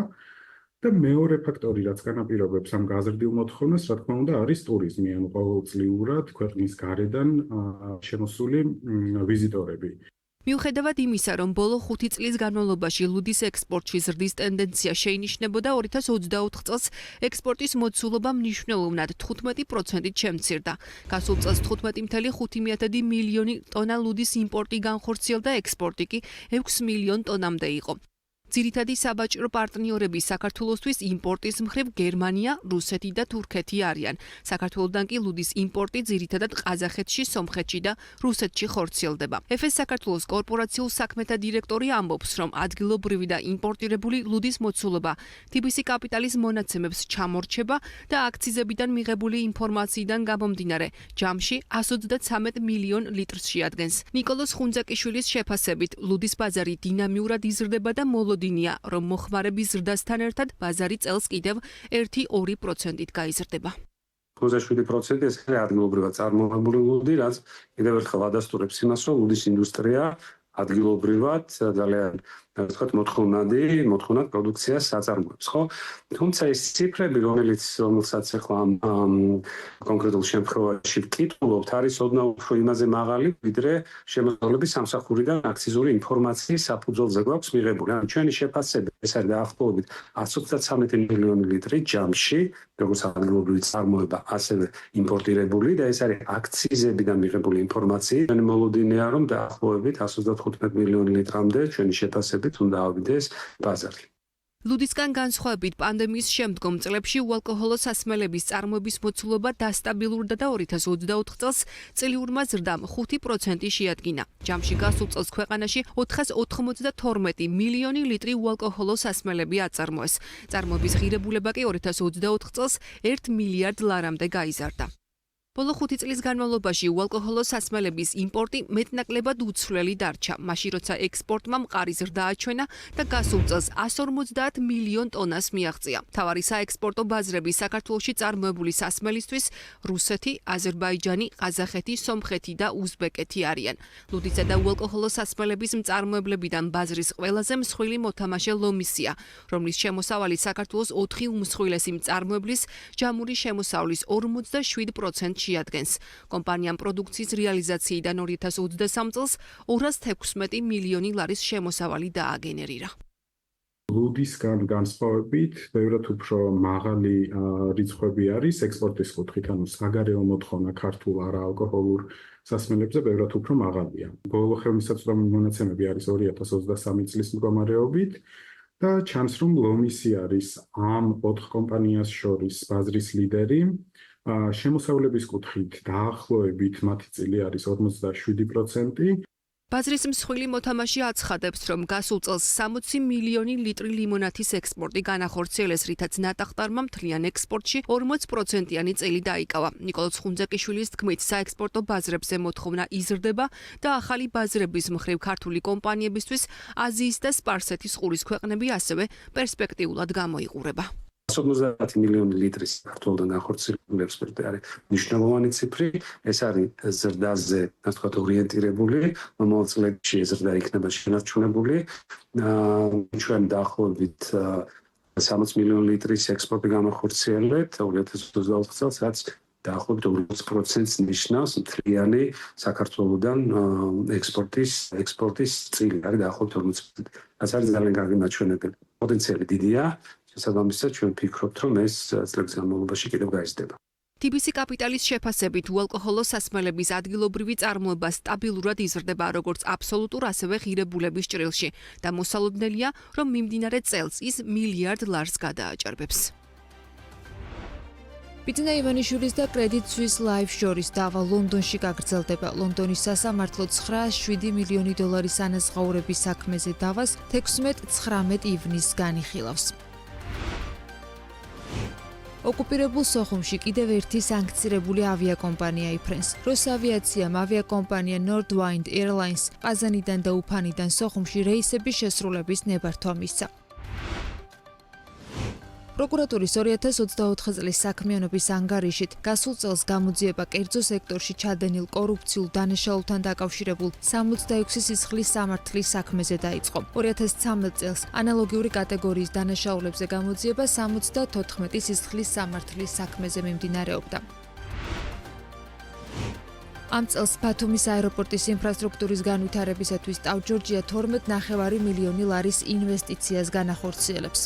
და მეორე ფაქტორი, რაც განაპირობებს ამ გაზრდილ მოთხოვნას, რა თქმა უნდა, არის ტურიზმი, ანუ ყოველწლიურად ქვეყნის გარედან შემოსული ვიზიტორები. მიუხედავად იმისა, რომ ბოლო 5 წლის განმავლობაში ლუდის ექსპორტში ზრდის ტენდენცია შეინიშნებოდა, 2024 წელს ექსპორტის მოცულობა მნიშვნელოვნად 15%-ით შემცირდა. გასულ წელს 15,5 მილიონი ტონა ლუდის იმპორტი განხორციელდა, ექსპორტი კი 6 მილიონ ტონამდე იყო. ძირითადი საბაჭრო პარტნიორები საქართველოსთვის იმპორტის მხრივ გერმანია, რუსეთი და თურქეთი არიან. საქართველოდან კი ლუდის იმპორტი ძირითადად ყაზახეთში, სომხეთში და რუსეთში ხორციელდება. FS საქართველოს კორპორაციულ საქმეთა დირექტორი ამბობს, რომ ადგილობრივი და იმპორტირებული ლუდის მოცულობა TBC კაპიტალის მონაცემებს ჩამორჩება და აქციზებიდან მიღებული ინფორმაციიდან გამომდინარე, ჯამში 133 მილიონ litrს შეადგენს. ნიკოლოზ ხუნძაკიშვილის შეფასებით, ლუდის ბაზარი დინამიურად იზრდება და დინია, რომ მოხმარების ზრდასთან ერთად ბაზარი წელს კიდევ 1-2%-ით გაიზრდება. 57% ეს ადგილობრივად წარმოებული ლუდი, რაც კიდევ ერთხელ ადასტურებს იმას, რომ ლუდის ინდუსტრია ადგილობრივად ძალიან მოთხოვნად პროდუქციას აწარმოებს, ხო? თუმცა ეს ციფრები, რომელსაც ახლა კონკრეტულ შემთხვევაში ვკითხულობთ, არის ოდნავ უფრო იმაზე მაღალი, ვიდრე შემოსავლების სამსახურიდან აქციზური ინფორმაციის საფუძველზე გვაქვს მიღებული. ანუ ჩვენი შეფასებით ეს არის დაახლოებით 133 მილიონი ლიტრი ჯამში, როგორც ადგილობრივი წარმოება, ასევე იმპორტირებული და ეს არის აქციზებიდან მიღებული ინფორმაცია. ჩვენი მოლოდინია, რომ დაახლოებით 135 მილიონი litrამდე ჩვენი შეფასებით უნდა ავიდეს ბაზარი. ლუდისგან განსხვავებით პანდემიის შემდგომ წლებში უალკოჰოლო სასმელების წარმოების მოცულობა დასტაბილურდა და 2024 წელს წლიურმა ზრდამ 5% შეადგინა. ჯამში გასულ წელს ქვეყანაში 492 მილიონი ლიტრი უალკოჰოლო სასმელები აწარმოეს. წარმოების ღირებულება კი 2024 წელს 1 მილიარდ ლარამდე გაიზარდა. ბოლო 5 წლის განმავლობაში უალკოჰოლო სასმელების იმპორტი მეტნაკლებად უცვლელი დარჩა, მაშინ როცა ექსპორტმა მყარი ზრდა აჩვენა და გასულ წელს 150 მილიონ ტონას მიაღწია. მთავარი საექსპორტო ბაზრები საქართველოში წარმოებული სასმელისთვის რუსეთი, აზერბაიჯანი, ყაზახეთი, სომხეთი და უზბეკეთი არიან. ლუდისა და უალკოჰოლო სასმელების მწარმოებლებიდან ბაზრის ყველაზე მსხვილი მოთამაშე ლომისია, რომლის შემოსავალი საქართველოს 4 უმსხვილესი მწარმოებლის ჯამური შემოსავლის 47% შეადგენს. კომპანიამ პროდუქციის რეალიზაციიდან 2023 წელს 216 მილიონი ლარის შემოსავალი დააგენერირა. ლუდისგან განსხვავებით, ბევრად უფრო მაღალი რიცხვები არის ექსპორტის კუთხით, ანუ საგარეო მოთხოვნა ქართულ არაალკოჰოლურ სასმელებზე ბევრად უფრო მაღალია. ბოლო ხელმისაწვდომი მონაცემები არის 2023 წლის მდგომარეობით და ჩანს, რომ ლომისი არის ამ 4 კომპანიას შორის ბაზრის ლიდერი. შემოსავლების კუთხით დაახლოებით მათი წილი არის 47%. ბაზრის მსხვილი მოთამაშე აცხადებს, რომ გასულ წელს 60 მილიონი ლიტრი ლიმონათის ექსპორტი განახორციელეს, რითაც ნატახტარმა მთლიან ექსპორტში 40%-იანი წილი დაიკავა. ნიკოლოზ ხუნძაკიშვილის თქმით, საექსპორტო ბაზრებზე მოთხოვნა იზრდება და ახალი ბაზრების მხრივ ქართული კომპანიებისთვის აზიის და სპარსეთის ყურის ქვეყნები ასევე პერსპექტიულად გამოიყურება. 150 მილიონი ლიტრი საქართველოდან განხორციელებული ექსპორტი არის მნიშვნელოვანი ციფრი. ეს არის ზრდაზე, ასე ვთქვათ, ორიენტირებული, მომავალ წლებში ზრდა იქნება შენარჩუნებული. ჩვენ დაახლოებით 60 მილიონი ლიტრის ექსპორტი გამახორციელებთ 2024 წელს, რაც დაახლოებით 40%-ს ნიშნავს მთლიანი საქართველოდან ექსპორტის წილი არის დაახლოებით 40%. რაც არის ძალიან კარგი მაჩვენებელი. პოტენციალი დიდია. შესაბამისად, ჩვენ ვფიქრობთ, რომ ეს წლების განმავლობაში კიდევ გაიზრდება. TBC კაპიტალის შეფასებით უალკოჰოლო სასმელების ადგილობრივი წარმოება სტაბილურად იზრდება როგორც აბსოლუტურ, ასევე ღირებულების ჭრილში და მოსალოდნელია, რომ მიმდინარე წელს ის მილიარდ ლარს გადააჭარბებს. ბიძინა ივანიშვილის და Credit Suisse Life შორის დავა ლონდონში გაგრძელდება. ლონდონის სასამართლო 9.7 მილიონი დოლარის ანაზღაურების საქმეზე დავას 16-19 ივნისს განიხილავს. ოკუპირებულ სოხუმში კიდევ ერთი სანქცირებული ავიაკომპანია იფრენს. როსავიაციამ ავიაკომპანია Nordwind Airlines ყაზანიდან და უფანიდან სოხუმში რეისების შესრულების ნებართვა მისცა. პროკურატურის 2024 წლის საქმიანობის ანგარიშით გასულ წელს გამოძიება კერძო სექტორში ჩადენილ კორუფციულ დანაშაულთან დაკავშირებულ 66 სისხლის სამართლის საქმეზე დაიწყო. 2013 წელს ანალოგიური კატეგორიის დანაშაულებზე გამოძიება 74 სისხლის სამართლის საქმეზე მიმდინარეობდა. ამ წელს ბათუმის აეროპორტის ინფრასტრუქტურის განვითარებისათვის ტავ-ჯორჯია 12.5 მილიონი ლარის ინვესტიციას განახორციელებს.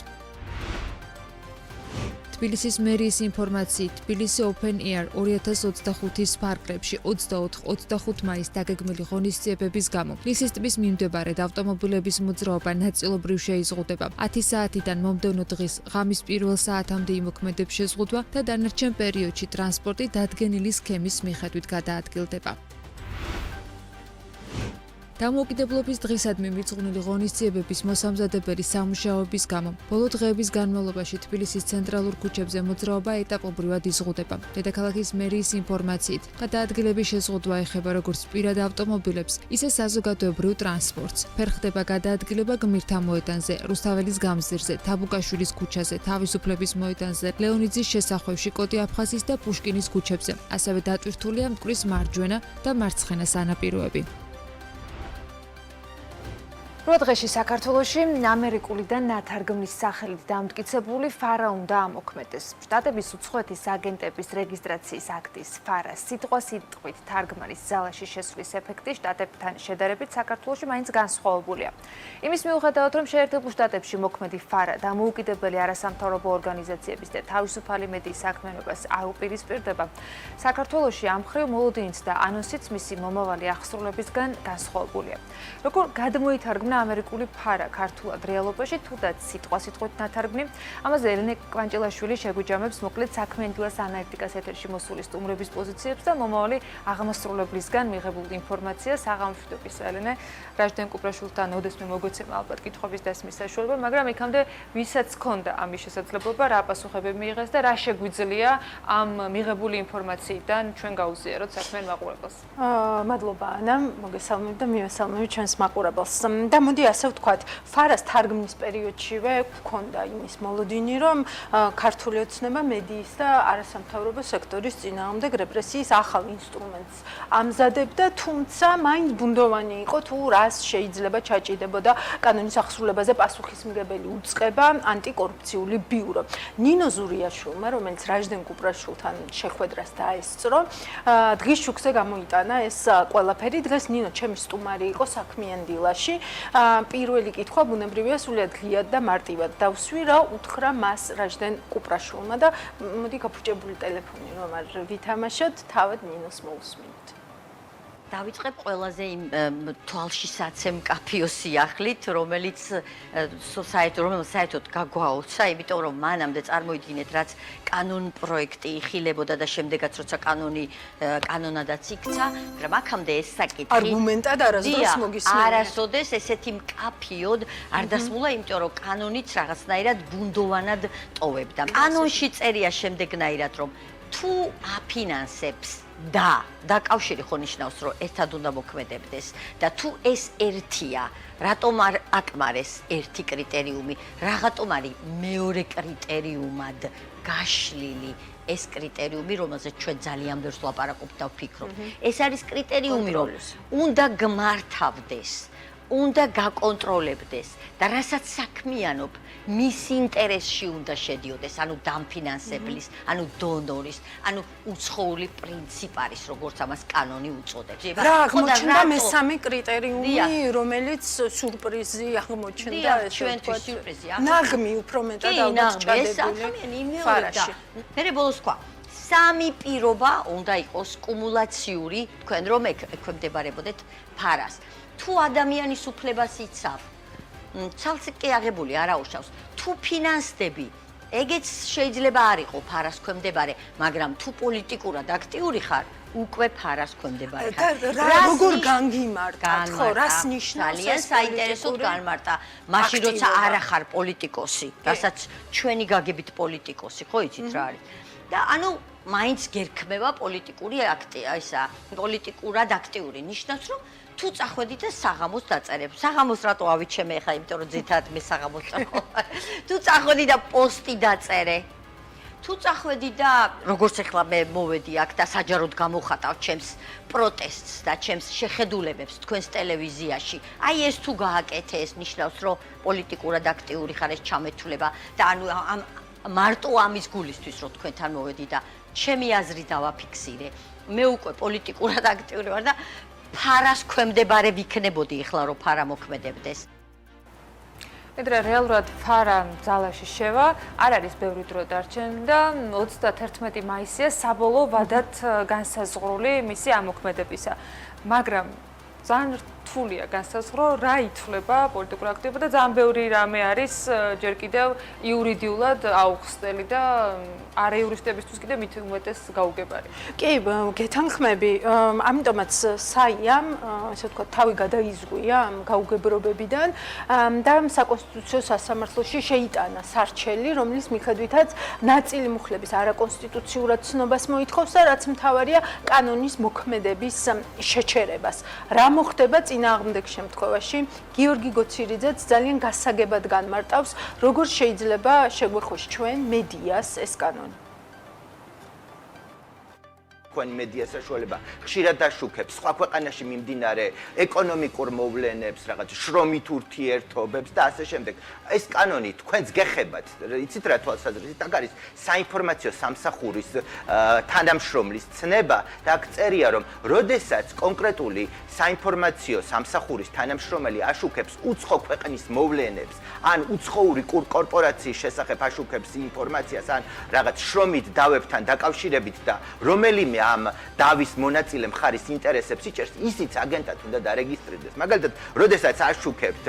თბილისის მერიის ინფორმაციით, თბილისი Open Air 2025-ის პარკებში 24-25 მაისს დაგეგმილი ღონისძიებების გამო ლისის ტბის მიმდებარედ ავტომობილების მოძრაობა ნაწილობრივ შეიზღუდება. 10 საათიდან მომდევნო დღის ღამის პირველ საათამდე იმოქმედებს შეზღუდვა და დანარჩენ პერიოდში ტრანსპორტი დადგენილი სქემის მიხედვით გადაადგილდება. დამოუკიდებლობის დღისადმი მიწყვნილი ღონისძიებების მოსამზადებელი სამუშაოების გამო ბოლო დღეების განმავლობაში თბილისის ცენტრალურ ქუჩებზე მოძრაობა ეტაპობრივად იზღუდება. დედაქალაქის მერიის ინფორმაციით, გადაადგილების შეზღუდვა ეხება როგორც პირად ავტომობილებს, ისე საზოგადოებრივ ტრანსპორტს. ფერხდება გადაადგილება გმირთა მოედანზე, რუსთაველის გამზირზე, თაბუკაშვილის ქუჩაზე, თავისუფლების მოედანზე, ლეონიძის შესახვევში, კოტი აფხაზის და პუშკინის ქუჩებზე. ასევე დატვირთულია მტკვრის მარჯვენა და მარცხენა სანაპიროები. დროდღეში საქართველოში ამერიკული და ნათარგმნის სახელით დამტკიცებული FARA უნდა ამოქმედეს. შტატების უცხოეთის აგენტების რეგისტრაციის აქტის FARA სიტყვით თარგმანის ძალაში შესვლის ეფექტი შტატებთან შედარებით საქართველოში მაინც განსხვავებულია. იმის მიუხედავად, რომ შეერთებულ შტატებში მოქმედი FARA დამოუკიდებელი არასამთავრობო ორგანიზაციების და თავისუფალი მედიის საქმიანობას აუპირისპირდება, საქართველოში ამ მხრივ მოლოდინიც და ანონსიც მისი მომავალი აღსრულებისგან განსხვავებულია. როგორ გადმოითარგმნა ამერიკული FARA ქართულად რეალობაში თუდაც სიტყვით ნათარგმნი, ამაზე ელენე კვანჭილაშვილი შეგვიჯამებს მოკლედ საქმიანდილას ანალიტიკას ეთერში მოსული სტუმრების პოზიციებს და მომავალი აღმასრულებლისგან მიღებულ ინფორმაციას. აღამშვიდობის ელენე, რაჟდენ კუპრაშვილთან ოდესმე მოგვეცემა ალბათ კითხვების დასმის საშუალება, მაგრამ იქამდე ვისაც ჰქონდა ამის შესაძლებლობა, რა პასუხები მიიღეს და რა შეგვიძლია ამ მიღებული ინფორმაციიდან ჩვენ გაუზიაროთ საქმიან მაყურებელს. მადლობა ანა, მოგესალმებით და მივესალმებით ჩვენს მაყურებელს. და მოდი ასე ვთქვათ, FARA-ს თარგმნის პერიოდშივე გვქონდა იმის მოლოდინი, რომ ქართული ოცნება მედიის და არასამთავრობო სექტორის წინააღმდეგ რეპრესიის ახალ ინსტრუმენტს ამზადებდა, თუმცა მაინც ბუნდოვანი იყო თუ რას შეიძლება ჩაჭიდებოდა კანონის აღსრულებაზე პასუხისმგებელი უწყება ანტიკორუფციული ბიურო. ნინო ზურიაშვილმა, რომელიც რაჟდენ კუპრაშვილთან შეხვედრას დაესწრო, დღის შუქზე გამოიტანა ეს ყველაფერი. დღეს ნინო ჩემი სტუმარი იყო საქმიან დილაში. პირველი კითხვა ბუნებრივია სულიად ღიად და მარტივად დავსვი, რა უთხრა მას რაჟდენ კუპრაშვილმა და მოდი გაფუჭებული ტელეფონი რომ არ ვითამაშოთ, თავად ნინოს მოусმინოთ. დავიწყებ ყველაზე იმ თვალშისაცემ მკაფიო სიახლით, რომელიც საერთოდ გაგვაოცა, იმიტომ რომ მანამდე წარმოიდგინეთ, რაც კანონ პროექტი იხილებოდა და შემდეგაც როცა კანონადაც იქცა, მაგრამ აქამდე ეს საკითხი არგუმენტად არასდროს მოგისმენია. არასოდეს ესეთი მკაფიოდ არ დასმულა, იმიტომ რომ კანონიც რაღაცნაირად ბუნდოვანად ტოვებდა. კანონში წერია შემდეგნაირად, რომ თუ აფინანსებს დაკავშირი ხო ნიშნავს, რომ ერთად უნდა მოქმედებდეს და თუ ეს ერთია, რატომ არ აკმარეს ერთი კრიტერიუმი, რატომ არის მეორე კრიტერიუმად გაშლილი ეს კრიტერიუმი, რომელზეც ჩვენ ძალიან ბევრს ვლაპარაკობთ და ვფიქრობთ. ეს არის კრიტერიუმი, რომ უნდა გმართავდეს, უნდა გაკონტროლებდეს და რასაც საქმიანობ, მის ინტერესში უნდა შედიოდეს, ანუ დამფინანსებლის, ანუ დონორის, ანუ უცხოური პრინციპ არის, როგორც ამას კანონი უწოდებს. რა აღმოჩნდა მესამე კრიტერიუმი, რომელიც სურპრიზი აღმოჩნდა, ჩვენთვის სურპრიზია. ნაღმი უფრო მეტად ალბათ ფარაში. მე ბოლოს თქვა, სამი პირობა უნდა იყოს კუმულაციური, თქვენ რომ ექვემდებარებოდეთ ფარას. თუ ადამიანის უფლებას იცავ, ცალსიკე აღებული არ აუშავს. თუ ფინანსდები, ეგეც შეიძლება არ იყო ფარას ქვემდებარე, მაგრამ თუ პოლიტიკურად აქტიური ხარ, უკვე ფარას ქვემდებარე ხარ. როგორ განგიმარტათ, ხო, რას ნიშნავს ძალიან საინტერესოდ განმარტა. მაშინ როცა არ ახარ პოლიტიკოსი, რასაც ჩვენი გაგებით პოლიტიკოსი, ხო იცით რა არის? და ანუ მაინც გერქმევა პოლიტიკური აქტი, ისა, პოლიტიკურად აქტიური ნიშნავს, რომ თუ წახვედი და საღამოს დაწერებ. საღამოს რატო ავიჩემე ხა, იმიტომ რომ ძირითადად მე საღამოს წახვედი. თუ წახვედი და პოსტი დაწერე. თუ წახვედი და როგორც ახლა მე მოვედი აქ და საჯაროდ გამოვხატავ ჩემს პროტესტს და ჩემს შეხედულებებს თქვენს ტელევიზიაში. აი ეს თუ გააკეთე, ეს ნიშნავს, რომ პოლიტიკურად აქტიური ხარ, ეს ჩამეთვლება და ანუ მარტო ამის გულისთვის რომ თქვენთან მოვედი და ჩემი აზრი დავაფიქსირე. მე უკვე პოლიტიკურად აქტიური ვარ და ფარას ქვემდებარე ვიქნებოდი ახლა რომ ფარა მოქმედებდეს. მედრე რეალურად ფარა ძალაში შევა, არ არის ბევრი დრო დარჩენ და 31 მაისია საბოლოო ვადად განსაზღვრული მისი ამოქმედებისა. მაგრამ ძალიან რთულია განსაზღვრო, რა ითვლება პოლიტიკური აქტივობა და ძალიან ბევრი რამე არის ჯერ კიდევ იურიდიულად აუხსნელი და არაიურისტებისთვის კიდევ მით უმეტეს გაუგებარი. კი, გეთანხმები, ამიტომაც საიამ, ასე ვთქვათ, თავი გადაიზღვია ამ გაუგებრობებიდან და საკონსტიტუციო სასამართლოში შეიტანა სარჩელი, რომლის მიხედვითაც ნაწილი მუხლების არაკონსტიტუციურად ცნობას მოითხოვს და რაც მთავარია კანონის მოქმედების შეჩერებას. რა მოხდება წინააღმდეგ შემთხვევაში? გიორგი გოცირიძეც ძალიან გასაგებად განმარტავს, როგორ შეიძლება შეგვეხოს ჩვენ მედიას ეს კანონი. თქვენი მედია საშუალება ხშირად დაშუქებს სხვა ქვეყანაში მიმდინარე ეკონომიკურ მოვლენებს, რაღაც შრომით ურთიერთობებს და ასე შემდეგ. ეს კანონი თქვენს გეხებათ, იცით რა თვალსაზრისით, აქ არის საინფორმაციო სამსახურის თანამშრომლის ცნება და აქ წერია, რომ როდესაც კონკრეტული საინფორმაციო სამსახურის თანამშრომელი აშუქებს უცხო ქვეყნის მოვლენებს, ან უცხოური კორპორაციის შესახებ აშუქებს ინფორმაციას, ან რაღაც შრომით დავებთან დაკავშირებით და რომელიმე ამ დავის მონაწილე მხარის ინტერესებს იჭერს, ისიც აგენტად უნდა დარეგისტრირდეს. მაგალითად, როდესაც აშუქებთ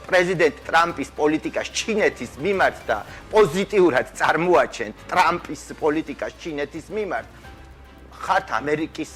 პრეზიდენტ ტრამპის პოლიტიკას ჩინეთის მიმართ და პოზიტიურად წარმოაჩენთ ტრამპის პოლიტიკას ჩინეთის მიმართ, ხართ ამერიკის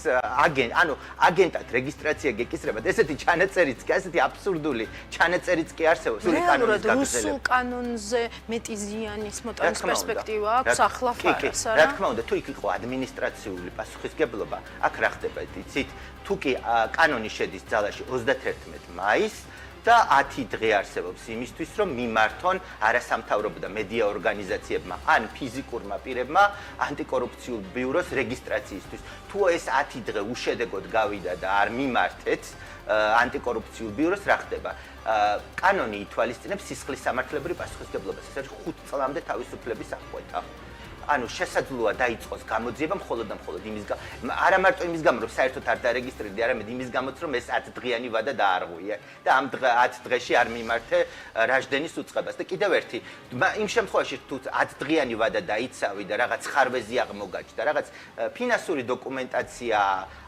აგენტ, ანუ აგენტად რეგისტრაცია გეკისრებათ. ესეთი ჩანაწერიც კი, ესეთი აბსურდული ჩანაწერიც კი არსებობს სული კანონის გაგრძელება. რუსულ კანონზე მეტი ზიანის მოტანის პერსპექტივა აქვს ახლა ფარას, არა? რა თქმა უნდა, თუ იქ იყო ადმინისტრაციული პასუხისგებლობა, აქ რა ხდება, იცით? თუ კი კანონი შედის ძალაში 31 მაისს და 10 დღე არსებობს იმისთვის, რომ მიმართონ არასამთავრობო და მედია ორგანიზაციებმა ან ფიზიკურმა პირებმა ანტიკორუფციულ ბიუროს რეგისტრაციისთვის. თუ ეს 10 დღე უშედეგოდ გავიდა და არ მიმართეთ ანტიკორუფციულ ბიუროს, რა ხდება? კანონი ითვალისწინებს სისხლის სამართლებრივ პასუხისგებლობას, ეს არის 5 წლამდე თავისუფლების აღკვეთა. ანუ შესაძლოა დაიწყოს გამოძიება მხოლოდ და მხოლოდ იმის გამო, არა მარტო იმის გამო, რომ საერთოდ არ დარეგისტრირდი, არამედ იმის გამოც, რომ ეს 10 დღიანი ვადა დაარღვია და ამ 10 დღეში არ მიმართე რაჟდენის უწყებას. და კიდევ ერთი, იმ შემთხვევაში თუ 10 დღიანი ვადა დაიცავი და რაღაც ხარვეზი აღმოგაჩნდა, რაღაც ფინანსური დოკუმენტაცია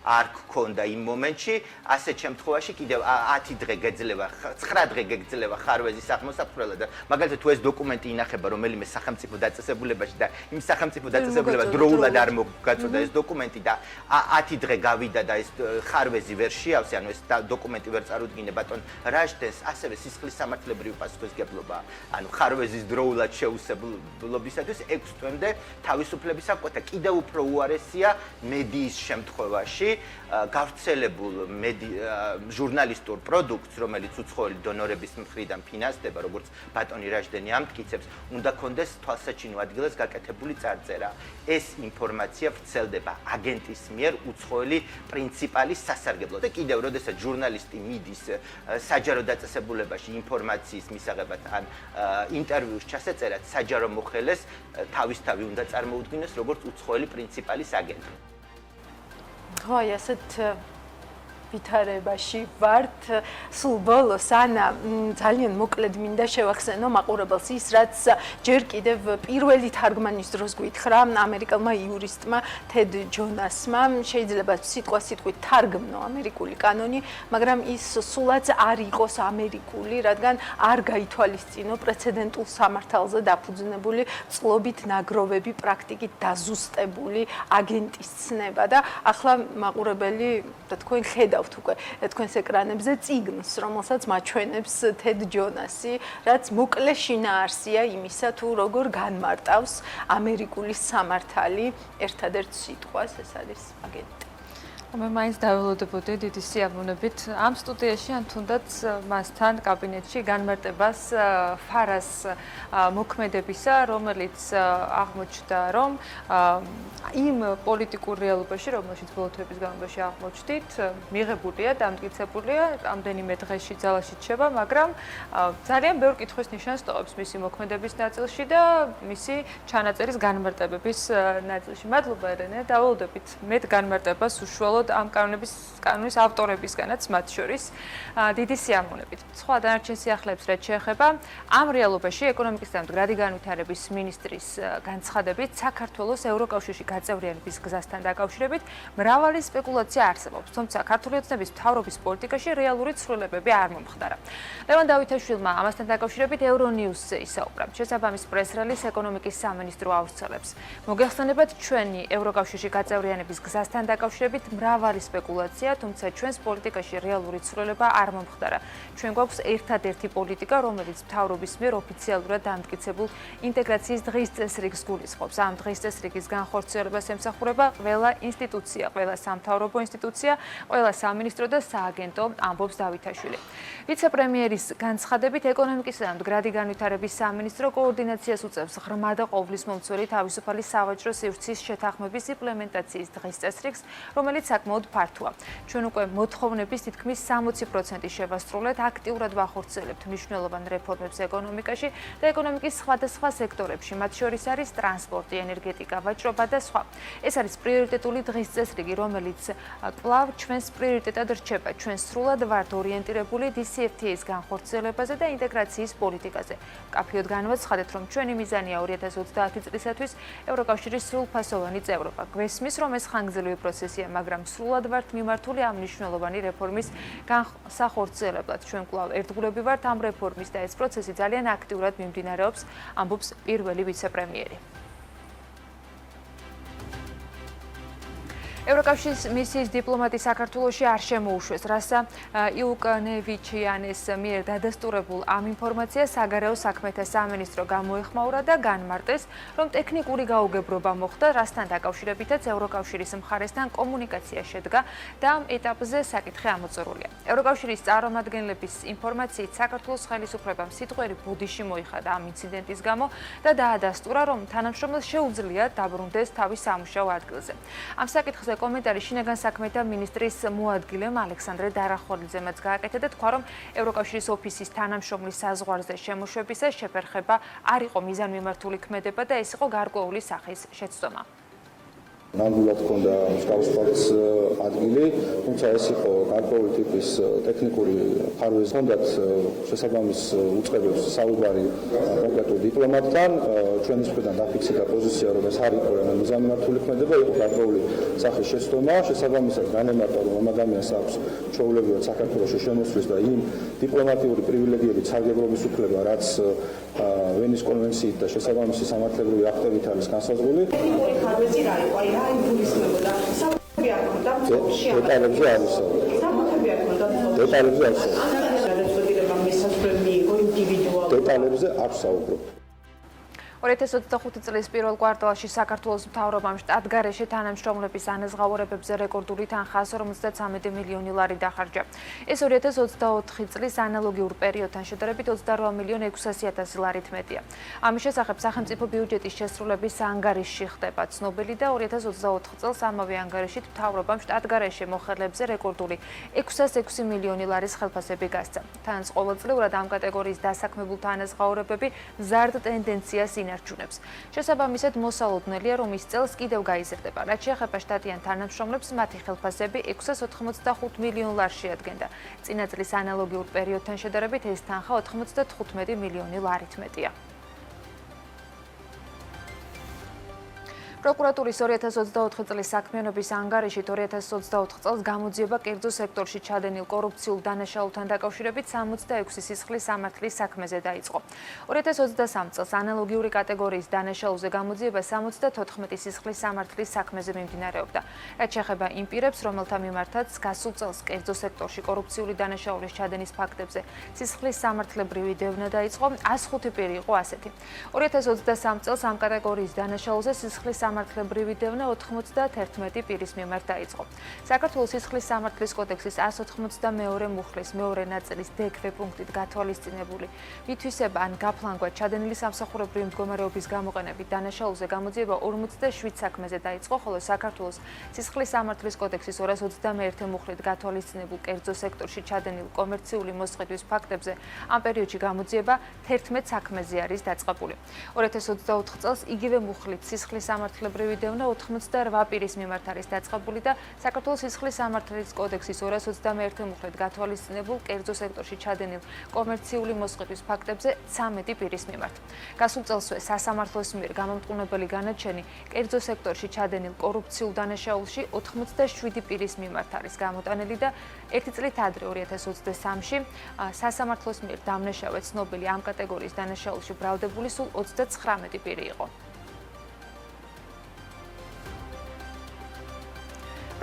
არ გქონდა იმ მომენტში, ასეთ შემთხვევაში კიდევ 10 დღე გეძლევა, 9 დღე გეძლევა ხარვეზის აღმოსაფრთხილებლად და მაგალითად თუ ეს დოკუმენტი ინახება რომელიმე სახელმწიფო დაწესებულებაში და იმ სახელმწიფო დაწესებულება დროულად არ მოგაწოდა ეს დოკუმენტი და 10 დღე გავიდა და ეს ხარვეზი ვერ შეავსე, ანუ ეს დოკუმენტი ვერ წარუდგინე ბატონ რაჟდენს, ასევე სისხლის სამართლებრივი პასუხისმგებლობა, ანუ ხარვეზის დროულად შეუსაბლობისათვის 6 თვემდე თავისუფლების აკოთა. კიდევ უფრო უარესია მედიის შემთხვევაში გავრცელებულ ჟურნალისტურ პროდუქტს, რომელიც უცხოელი დონორების მხრიდან ფინანსდება, როგორც ბატონი რაჟდენი ამტკიცებს, უნდა კონდეს თვალსაჩინო ადგილას გაკეთებული წარწერა. ეს ინფორმაცია ვრცელდება აგენტის მიერ უცხოელი პრინციპალის სასარგებლოდ. და კიდევ, როდესაც ჟურნალისტი მიდის საჯარო დაწესებულებაში ინფორმაციის მისაღებად ან ინტერვიუს ჩასაწერად, საჯარო მოხელეს თავისთავი უნდა წარმოუდგინოს როგორც უცხოელი პრინციპალის აგენტი. ხო, ასეთ ვითარებაში ვართ. სულ ბოლოს ანა ძალიან მოკლედ მინდა შევახსენო მაყურებელს ის, რაც ჯერ კიდევ პირველი თარგმანის დროს გითხრა ამერიკელმა იურისტმა თედ ჯონასმა. შეიძლება სიტყვით თარგმნო ამერიკული კანონი, მაგრამ ის სულაც არ იყოს ამერიკული, რადგან არ გაითვალისწინო პრეცედენტულ სამართალზე დაფუძნებული წყლობით ნაგროვები, პრაქტიკით დაზუსტებული აგენტის ცნება და ახლა მაყურებელი და თქვენ ხედავთ უკვე თქვენს ეკრანებზე წიგნს, რომელსაც მაჩვენებს თედ ჯონასი, რაც მოკლე შინაარსია იმისა, თუ როგორ განმარტავს ამერიკული სამართალი ერთადერთ სიტყვას, ეს არის აგენტი. მე მაინც დაველოდებოდი დიდი სიამოვნებით ამ სტუდიაში ან თუნდაც მასთან კაბინეტში განმარტებას ფარას მოქმედებისა, რომელიც აღმოჩნდა, რომ იმ პოლიტიკურ რეალობაში, რომელშიც ბოლო თვეების განმავლობაში აღმოჩნდით, მიღებულია, დამტკიცებულია, რამდენიმე დღეში ძალაში რჩება, მაგრამ ძალიან ბევრ კითხვის ნიშანს ტოვებს მისი მოქმედების ნაწილში და მისი ჩანაწერის განმარტებების ნაწილში. მადლობა ერენე, დაველოდებით მეტ განმარტებას უშუალოდ ამ კანონის ავტორებისგანაც მათ შორის დიდი სიამოვნებით. სხვა დანარჩენ სიახლეებს რაც შეეხება, ამ რეალობაში ეკონომიკის და მდგრადი განვითარების მინისტრის განცხადებით საქართველოს ევროკავშირში გაწევრიანების გზასთან დაკავშირებით მრავალი სპეკულაცია არსებობს, თუმცა ქართული ოცნების მთავრობის პოლიტიკაში რეალური ცვლილებები არ მომხდარა. ლევან დავითაშვილმა ამასთან დაკავშირებით Euronews-ზე ისაუბრა. შესაბამის პრეს-რელიზს ეკონომიკის სამინისტრო ავრცელებს. მოგეხსენებათ ჩვენი ევროკავშირში გაწევრიანების გზასთან დაკავშირებით მრავალი სპეკულაცია, თუმცა ჩვენს პოლიტიკაში რეალური ცვლილება არ მომხდარა. ჩვენ გვაქვს ერთადერთი პოლიტიკა, რომელიც მთავრობის მიერ ოფიციალურად დამტკიცებულ ინტეგრაციის დღის წესრიგს გულისხმობს. ამ დღის წესრიგის განხორციელებას ემსახურება ყველა ინსტიტუცია, ყველა სამთავრობო ინსტიტუცია, ყველა სამინისტრო და სააგენტო, ამბობს დავითაშვილი. ვიცე-პრემიერის განცხადებით, ეკონომიკის და მდგრადი განვითარების სამინისტრო კოორდინაციას უწევს ღრმა და ყოვლის მომცველი თავისუფალი სავაჭრო სივრცის შეთანხმების იმპლემენტაციის დღის წესრიგს, რომელიც საკმაოდ ფართოა. ჩვენ უკვე მოთხოვნების თითქმის 60% შევასრულეთ, აქტიურად ვახორციელებთ მნიშვნელოვან რეფორმებს ეკონომიკაში და ეკონომიკის სხვადასხვა სექტორებში, მათ შორის არის ტრანსპორტი, ენერგეტიკა, ვაჭრობა და სხვა. ეს არის პრიორიტეტული დღის წესრიგი, რომელიც კვლავ ჩვენს პრიორიტეტად რჩება. ჩვენ სრულად ვართ ორიენტირებული DCFTA-ის განხორციელებაზე და ინტეგრაციის პოლიტიკაზე. მკაფიოდ განვაცხადეთ, რომ ჩვენი მიზანია 2030 წლისათვის ევროკავშირის სრულფასოვანი წევრობა. გვესმის, რომ ეს ხანგრძლივი პროცესია, მაგრამ სრულად ვართ მიმართული ამ მნიშვნელოვანი რეფორმის განსახორციელებლად. ჩვენ კვლავ ერთგულები ვართ ამ რეფორმის და ეს პროცესი ძალიან აქტიურად მიმდინარეობს, ამბობს პირველი ვიცე-პრემიერი. ევროკავშირის მისიის დიპლომატი საქართველოში არ შემოუშვეს, რათა იუკნევიჩიანეს მიერ დადასტურებულ ამ ინფორმაციას საგარეო საქმეთა სამინისტრო გამოეხმაურა და განმარტეს, რომ ტექნიკური გაუგებრობა მოხდა, რასთან დაკავშირებითაც ევროკავშირის მხარესთან კომუნიკაცია შედგა და ამ ეტაპზე საკითხი ამოწურულია. ევროკავშირის წარმომადგენლების ინფორმაციით საქართველოს ხელისუფლებამ სიტყვიერი ბუდიში მოიხადა ამ ინციდენტის გამო და დაადასტურა, რომ თანამშრომელს შეუძლია დაბრუნდეს თავის სამუშაო ადგილზე. ამ საკითხზე კომენტარი შინაგან საქმეთა მინისტრის მოადგილემ ალექსანდრე დარახოლიძემაც გააკეთა და თქვა, რომ ევროკავშირის ოფისის თანამშრომლის საზღვარზე შემოშვებისას შეფერხება არ იყო მიზანმიმართული ქმედება და ეს იყო გარკვეული სახის შეცდომა. ნამდვილად ჰქონდა მსგავსად ადგილი, თუმცა ეს იყო გარკვეული ტიპის ტექნიკური ხარვეზი. ჰქონდათ შესაბამის უწყებებს საუბარი კონკრეტულ დიპლომატთან, ჩვენი მხრიდან დაფიქსირდა პოზიცია, რომ ეს არ იყო მიზანმიმართული ქმედება, იყო გარკვეული სახის შეცდომა. შესაბამისად განემარტა, რომ ამ ადამიანს აქვს ჩვეულებრივად საქართველოში შემოსვლის და იმ დიპლომატიური პრივილეგიებით სარგებლობის უფლება, რაც ვენის კონვენციით და შესაბამისი სამართლებრივი აქტებით არის განსაზღვრული. ხარვეზი რა იყო? აი რა იგულისხმებოდა? საფუძველი არ ქონდა ბრძოლაში? დეტალებზე არის საუბარი. საფუძველი არ ქონდა ბრძოლაში? დეტალებზე არის. გადაწყვეტილება მისასვლელი მიიღო ინდივიდუალურად. დეტალებზე არ ვსაუბრობ. 2025 წლის პირველ კვარტალში საქართველოს მთავრობამ შტატგარეშე თანამშრომლების ანაზღაურებებზე რეკორდული თანხა 153 მილიონი ლარი დახარჯა. ეს 2024 წლის ანალოგიურ პერიოდთან შედარებით 28 მილიონ 600.000 ლარით მეტია. ამის შესახებ სახელმწიფო ბიუჯეტის შესრულების ანგარიშში ხდება ცნობილი და 2024 წელს ამავე ანგარიშით მთავრობამ შტატგარეშე მოხელებზე რეკორდული 606 მილიონი ლარის ხელფასები გასცა. თანაც ყოველწლიურად ამ კატეგორიის დასაქმებულთა ანაზღაურებები მზარდ ტენდენციას ინარჩუნებს. შესაბამისად, მოსალოდნელია, რომ ის წელს კიდევ გაიზრდება. რაც შეეხება შტატიან თანამშრომლებს, მათი ხელფასები 685 მილიონ ლარს შეადგენდა. წინა წლის ანალოგიურ პერიოდთან შედარებით ეს თანხა 95 მილიონი ლარით მეტია. პროკურატურის 2024 წლის საქმიანობის ანგარიშით 2024 წელს გამოძიება კერძო სექტორში ჩადენილ კორუფციულ დანაშაულთან დაკავშირებით 66 სისხლის სამართლის საქმეზე დაიწყო. 2023 წელს ანალოგიური კატეგორიის დანაშაულზე გამოძიება 74 სისხლის სამართლის საქმეზე მიმდინარეობდა. რაც შეეხება იმ პირებს, რომელთა მიმართაც გასულ წელს კერძო სექტორში კორუფციული დანაშაულის ჩადენის ფაქტებზე სისხლის სამართლებრივი დევნა დაიწყო, 105 პირი იყო ასეთი. 2023 წელს ამ კატეგორიის დანაშაულზე სისხლის სამართლებრივი დევნა 91 პირის მიმართ დაიწყო. საქართველოს სისხლის სამართლის კოდექსის 192 მუხლის მეორე ნაწილის დექვე პუნქტით გათვალისწინებული მითვისება ან გაფლანგვა ჩადენილი სამსახურებრივი მდგომარეობის გამოყენებით დანაშაულზე გამოძიება 47 საქმეზე დაიწყო, ხოლო საქართველოს სისხლის სამართლის კოდექსის 221 მუხლით გათვალისწინებულ კერძო სექტორში ჩადენილ კომერციული მოსყიდვის ფაქტებზე ამ პერიოდში გამოძიება 11 საქმეზე არის დაწყებული. 2024 წელს იგივე მუხლით სისხლის სამართლებრივი დევნა 88 პირის მიმართ არის დაწყებული და საქართველოს სისხლის სამართლის კოდექსის 221 მუხლით გათვალისწინებულ კერძო სექტორში ჩადენილ კომერციული მოსყიდვის ფაქტებზე 13 პირის მიმართ. გასულ წელსვე სასამართლოს მიერ გამომტყუნებელი განაჩენი კერძო სექტორში ჩადენილ კორუფციულ დანაშაულში 87 პირის მიმართ არის გამოტანილი და ერთი წლით ადრე 2023-ში სასამართლოს მიერ დამნაშავე ცნობილი ამ კატეგორიის დანაშაულში ბრალდებული სულ 39 პირი იყო.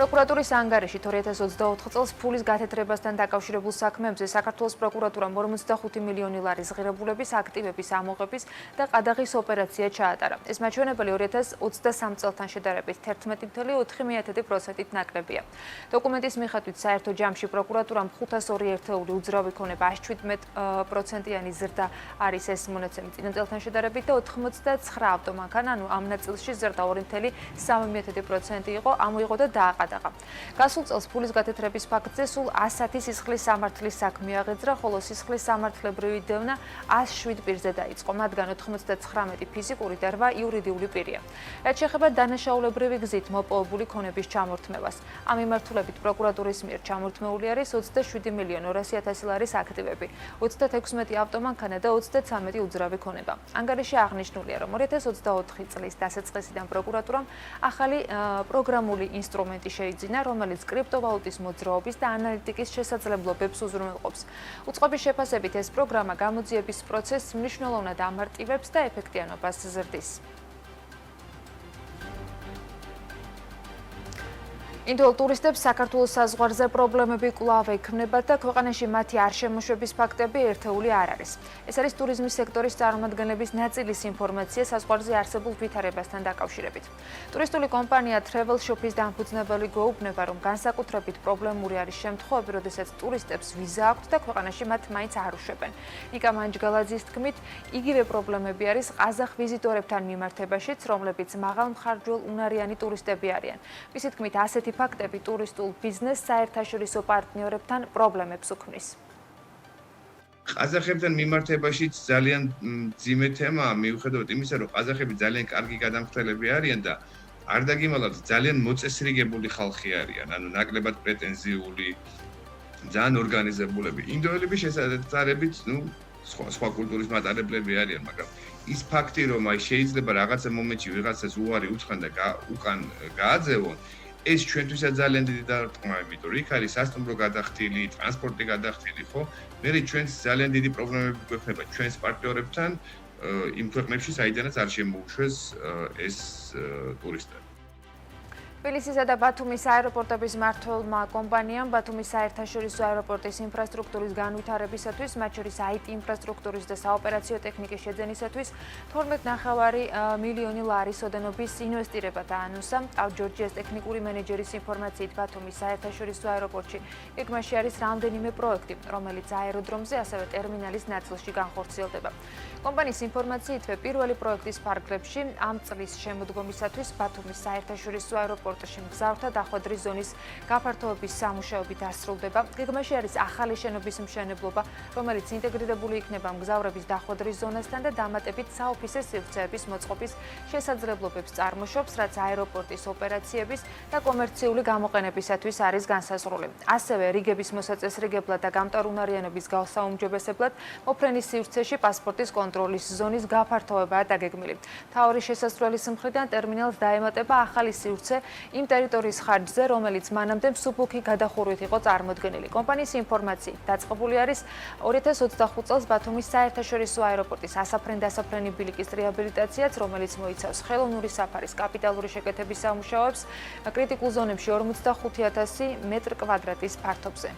პროკურატურის ანგარიშით 2024 წელს ფულის გათეთრებასთან დაკავშირებულ საქმეებზე საქართველოს პროკურატურამ 45 მილიონი ლარის ღირებულების აქტივების ამოღების და ყადაღის ოპერაცია ჩაატარა. ეს მაჩვენებელი 2023 წელთან შედარებით 11.4%-ით ნაკლებია. დოკუმენტის მიხედვით საერთო ჯამში პროკურატურამ 502 ერთეული უძრავი ქონება 17%-იანი ზრდა არის ეს მონაცემი წინა წელთან შედარებით და 89 ავტომანქანა, ანუ ამ ნაწილში ზრდა 2.3% იყო, ამოიღო და დააყადა. გასულ წელს ფულის გათეთრების ფაქტზე სულ 110 სისხლის სამართლის საქმე აღეძრა, ხოლო სისხლის სამართლებრივი დევნა 107 პირზე დაიწყო, მათგან 99 ფიზიკური და 8 იურიდიული პირია. რაც შეეხება დანაშაულებრივი გზით მოპოვებული ქონების ჩამორთმევას, ამ მიმართულებით პროკურატურის მიერ ჩამორთმეული არის 27 მილიონ 200.000 ლარის აქტივები, 36 ავტომანქანა და 33 უძრავი ქონება. ანგარიში აღნიშნულია, რომ 2024 წლის დასაწყისიდან პროკურატურამ ახალი პროგრამული ინსტრუმენტი შეიძინა, რომელიც კრიპტოვალუტის მოძრაობის და ანალიტიკის შესაძლებლობებს უზრუნველყოფს. უწყობის შეფასებით ეს პროგრამა გამოძიების პროცესს მნიშვნელოვნად ამარტივებს და ეფექტიანობას ზრდის. ინდოელ ტურისტებს საქართველოს საზღვარზე პრობლემები კვლავ ექმნებათ და ქვეყანაში მათი არ შემოშვების ფაქტები ერთეული არ არის. ეს არის ტურიზმის სექტორის წარმომადგენლების ნაწილის ინფორმაცია საზღვარზე არსებულ ვითარებასთან დაკავშირებით. ტურისტული კომპანია Travel Shop-ის დამფუძნებელი გვეუბნება, რომ განსაკუთრებით პრობლემური არის შემთხვევები, როდესაც ტურისტებს ვიზა აქვთ და ქვეყანაში მათ მაინც არ უშვებენ. ნიკა მანჯგალაძის თქმით, იგივე პრობლემები არის ყაზახ ვიზიტორებთან მიმართებაშიც, რომლებიც მაღალმხარჯველ უნარიანი ტურისტები არიან. მისი თქმით, ასეთი ფაქტები ტურისტულ ბიზნესს საერთაშორისო პარტნიორებთან პრობლემებს უქმნის. ყაზახებთან მიმართებაშიც ძალიან მძიმე თემაა, მიუხედავად იმისა, რომ ყაზახები ძალიან კარგი გადამხდელები არიან და არ დაგიმალავთ, ძალიან მოწესრიგებული ხალხი არიან, ანუ ნაკლებად პრეტენზიული, ძალიან ორგანიზებულები. ინდოელები შესაძლებლობით, სხვა კულტურის მატარებლები არიან, მაგრამ ის ფაქტი, რომ შეიძლება რაღაცა მომენტში ვიღაცას უარი უთხრან და უკან გააძევონ, ეს ჩვენთვისაც ძალიან დიდი დარტყმა, იმიტომ რომ იქ არის სასტუმრო გადახდილი, ტრანსპორტი გადახდილი, ხო? მე ჩვენს ძალიან დიდი პრობლემები გვექნება ჩვენს პარტნიორებთან იმ ქვეყნებში, საიდანაც არ შემოუშვეს ეს ტურისტები. თბილისისა და ბათუმის აეროპორტების მმართველმა კომპანიამ ბათუმის საერთაშორისო აეროპორტის ინფრასტრუქტურის განვითარებისათვის, მათ შორის IT ინფრასტრუქტურის და საოპერაციო ტექნიკის შეძენისათვის 12.5 მილიონი ლარის ოდენობის ინვესტირება დაანონსა. ჯორჯიას ტექნიკური მენეჯერის ინფორმაციით, ბათუმის საერთაშორისო აეროპორტში გეგმაში არის რამდენიმე პროექტი, რომელიც აეროდრომზე, ასევე ტერმინალის ნაწილში განხორციელდება. კომპანიის ინფორმაციით, პირველი პროექტის ფარგლებში ამ წლის შემოდგომისათვის ბათუმის საერთაშორისო აეროპორტში მგზავრთა დახვედრის ზონის გაფართოების სამუშაოები დასრულდება. გეგმაში არის ახალი შენობის მშენებლობა, რომელიც ინტეგრირებული იქნება მგზავრების დახვედრის ზონასთან და დამატებით საოფისე სივრცეების მოწყობის შესაძლებლობებს წარმოშობს, რაც აეროპორტის ოპერაციების და კომერციული გამოყენებისათვის არის განსაზღვრული. ასევე რიგების მოსაწესრიგებლად და გამტარუნარიანობის გავსაუმჯობესებლად მოფრენის სივრცეში პასპორტის კონტროლის ზონის გაფართოებაა დაგეგმილი. მთავარი შესასვლელის მხრიდან ტერმინალს დაემატება ახალი სივრცე იმ ტერიტორიის ხარჯზე, რომელიც მანამდე მსუბუქი გადახურვით იყო წარმოდგენილი. კომპანიის ინფორმაციით, დაწყებული არის 2025 წელს ბათუმის საერთაშორისო აეროპორტის ასაფრენ-დასაფრენი ბილიკის რეაბილიტაციაც, რომელიც მოიცავს ხელოვნური საფარის კაპიტალური შეკეთების სამუშაოებს კრიტიკულ ზონებში 45,000 მეტრ კვადრატის ფართობზე.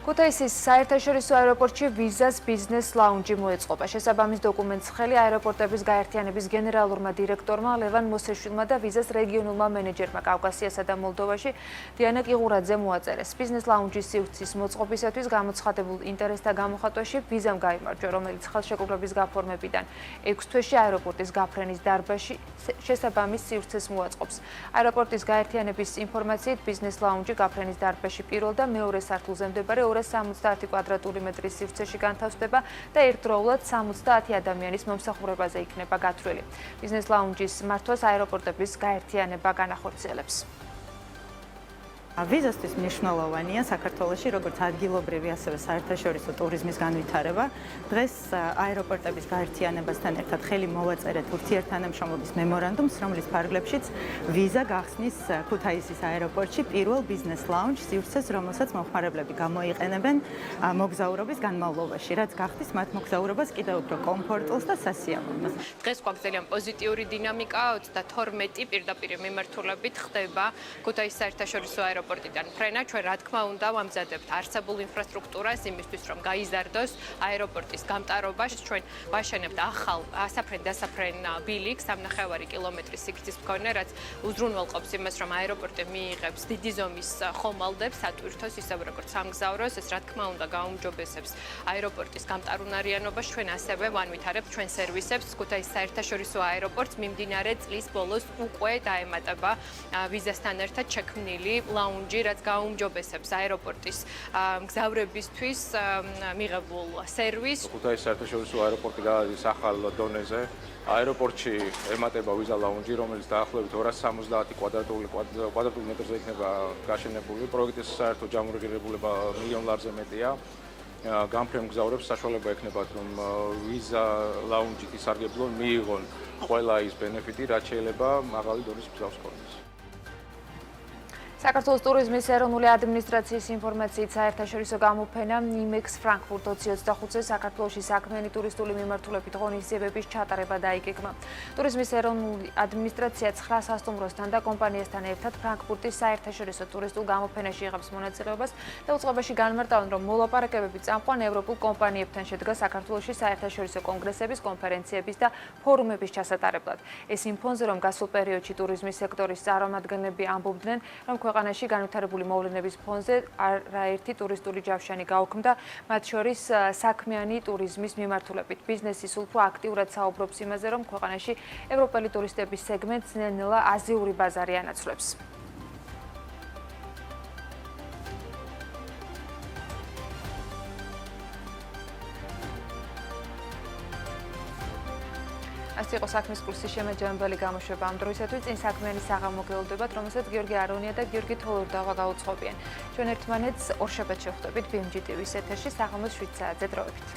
ქუთაისის საერთაშორისო აეროპორტში ვიზას ბიზნეს ლაუნჯი მოეწყობა. შესაბამის დოკუმენტს ხელი აეროპორტების გაერთიანების გენერალურმა დირექტორმა ლევან მოსეშვილმა და ვიზას რეგიონულმა მენეჯერმა კავკასიასა და მოლდოვაში დიანა კიღურაძემ მოაწერეს. ბიზნეს ლაუნჯის სივრცის მოწყობისათვის გამოცხადებულ ინტერესთა გამოხატვაში ვიზამ გაიმარჯვა, რომელიც ხელშეკრულების გაფორმებიდან 6 თვეში აეროპორტის გაფრენის დარბაზში შესაბამის სივრცეს მოაწყობს. აეროპორტის გაერთიანების ინფორმაციით, ბიზნეს ლაუნჯი გაფრენის დარბაზში პირველ და მეორე სართულზე მდებარე 270 კვადრატული მეტრის სივრცეში განთავსდება და ერთდროულად 70 ადამიანის მომსახურებაზე იქნება გათვლილი. ბიზნეს ლაუნჯის მართვას აეროპორტების გაერთიანება განახორციელებს. ვიზასთვის მნიშვნელოვანია საქართველოში როგორც ადგილობრივი, ასევე საერთაშორისო ტურიზმის განვითარება. დღეს აეროპორტების გაერთიანებასთან ერთად ხელი მოვაწერეთ ურთიერთთანამშრომლობის მემორანდუმს, რომლის ფარგლებშიც ვიზა გახსნის ქუთაისის აეროპორტში პირველ ბიზნეს ლაუნჯ სივრცეს, რომელსაც მომხმარებლები გამოიყენებენ მოგზაურობის განმავლობაში, რაც გახდის მათ მოგზაურობას კიდევ უფრო კომფორტულს და სასიამოვნოს. დღეს გვაქვს ძალიან პოზიტიური დინამიკა, 32 პირდაპირ მიმართულებით ხდება ქუთაისის საერთაშორისო აეროპორტიდან ფრენა. ჩვენ რა თქმა უნდა ვამზადებთ არსებულ ინფრასტრუქტურას იმისთვის, რომ გაიზარდოს აეროპორტის გამტარობა. ჩვენ ვაშენებთ ახალ ასაფრენ-დასაფრენ ბილიკს 3.5 კილომეტრის სიგრძის მქონე, რაც უზრუნველყოფს იმას, რომ აეროპორტი მიიღებს დიდი ზომის ხომალდებს სატვირთოს, ისევ როგორც სამგზავროს. ეს რა თქმა უნდა გაუმჯობესებს აეროპორტის გამტარუნარიანობას. ჩვენ ასევე ვანვითარებთ ჩვენ სერვისებს. ქუთაისის საერთაშორისო აეროპორტს მიმდინარე წლის ბოლოს უკვე დაემატება ვიზასთან ერთად შექმნილი ლაუნჯი, რაც გაუმჯობესებს აეროპორტის მგზავრებისთვის მიღებულ სერვისს. ქუთაისის საერთაშორისო აეროპორტი გადის ახალ დონეზე. აეროპორტში ემატება ვიზა ლაუნჯი, რომელიც დაახლოებით 270 კვადრატულ მეტრზე იქნება გაშენებული. პროექტის საერთო ჯამურგირებულება მილიონ ლარზე მეტია. გამფრენ მგზავრებს საშუალება ექნებათ, რომ ვიზა ლაუნჯით ისარგებლონ, მიიღონ ყველა ის ბენეფიტი, რაც შეიძლება მაღალი დონის მგზავრს ჰქონდეს. საქართველოს ტურიზმის ეროვნული ადმინისტრაციის ინფორმაციით, საერთაშორისო გამოფენა IMEX Frankfurt 2025-ზე საქართველოში საქმიანი ტურისტული მიმართულებით ღონისძიებების ჩატარება დაიგეგმა. ტურიზმის ეროვნული ადმინისტრაცია 9 სასტუმროსთან და კომპანიასთან ერთად ფრანკფურტის საერთაშორისო ტურისტულ გამოფენაში იღებს მონაწილეობას და უწყებაში განმარტავენ, რომ მოლაპარაკებები წამყვან ევროპულ კომპანიებთან შედგა საქართველოში საერთაშორისო კონგრესების, კონფერენციების და ფორუმების ჩასატარებლად. ეს იმ ფონზე, რომ გასულ პერიოდში ტურიზმის სექტორის წარმომადგენლები ამბობდნენ, რომ ქვეყანაში განვითარებული მოვლენების ფონზე არაერთი ტურისტული ჯავშანი გაუქმდა, მათ შორის საქმიანი ტურიზმის მიმართულებით. ბიზნესი სულ უფრო აქტიურად საუბრობს იმაზე, რომ ქვეყანაში ევროპელი ტურისტების სეგმენტს ნელ-ნელა აზიური ბაზარი ანაცვლებს. Asta იყო საქმის კურსის შემაჯამებელი გამოშვება ამ დროისათვის. წინ საქმიანი საღამო გეულდებათ, რომელსაც გიორგი არონია და გიორგი თოლურდავა გაუწყობიან. ჩვენ ერთმანეთს ორშაბათს შევხვდებით BMG TV-ს ეთერში საღამოს 7 საათზე დროებით.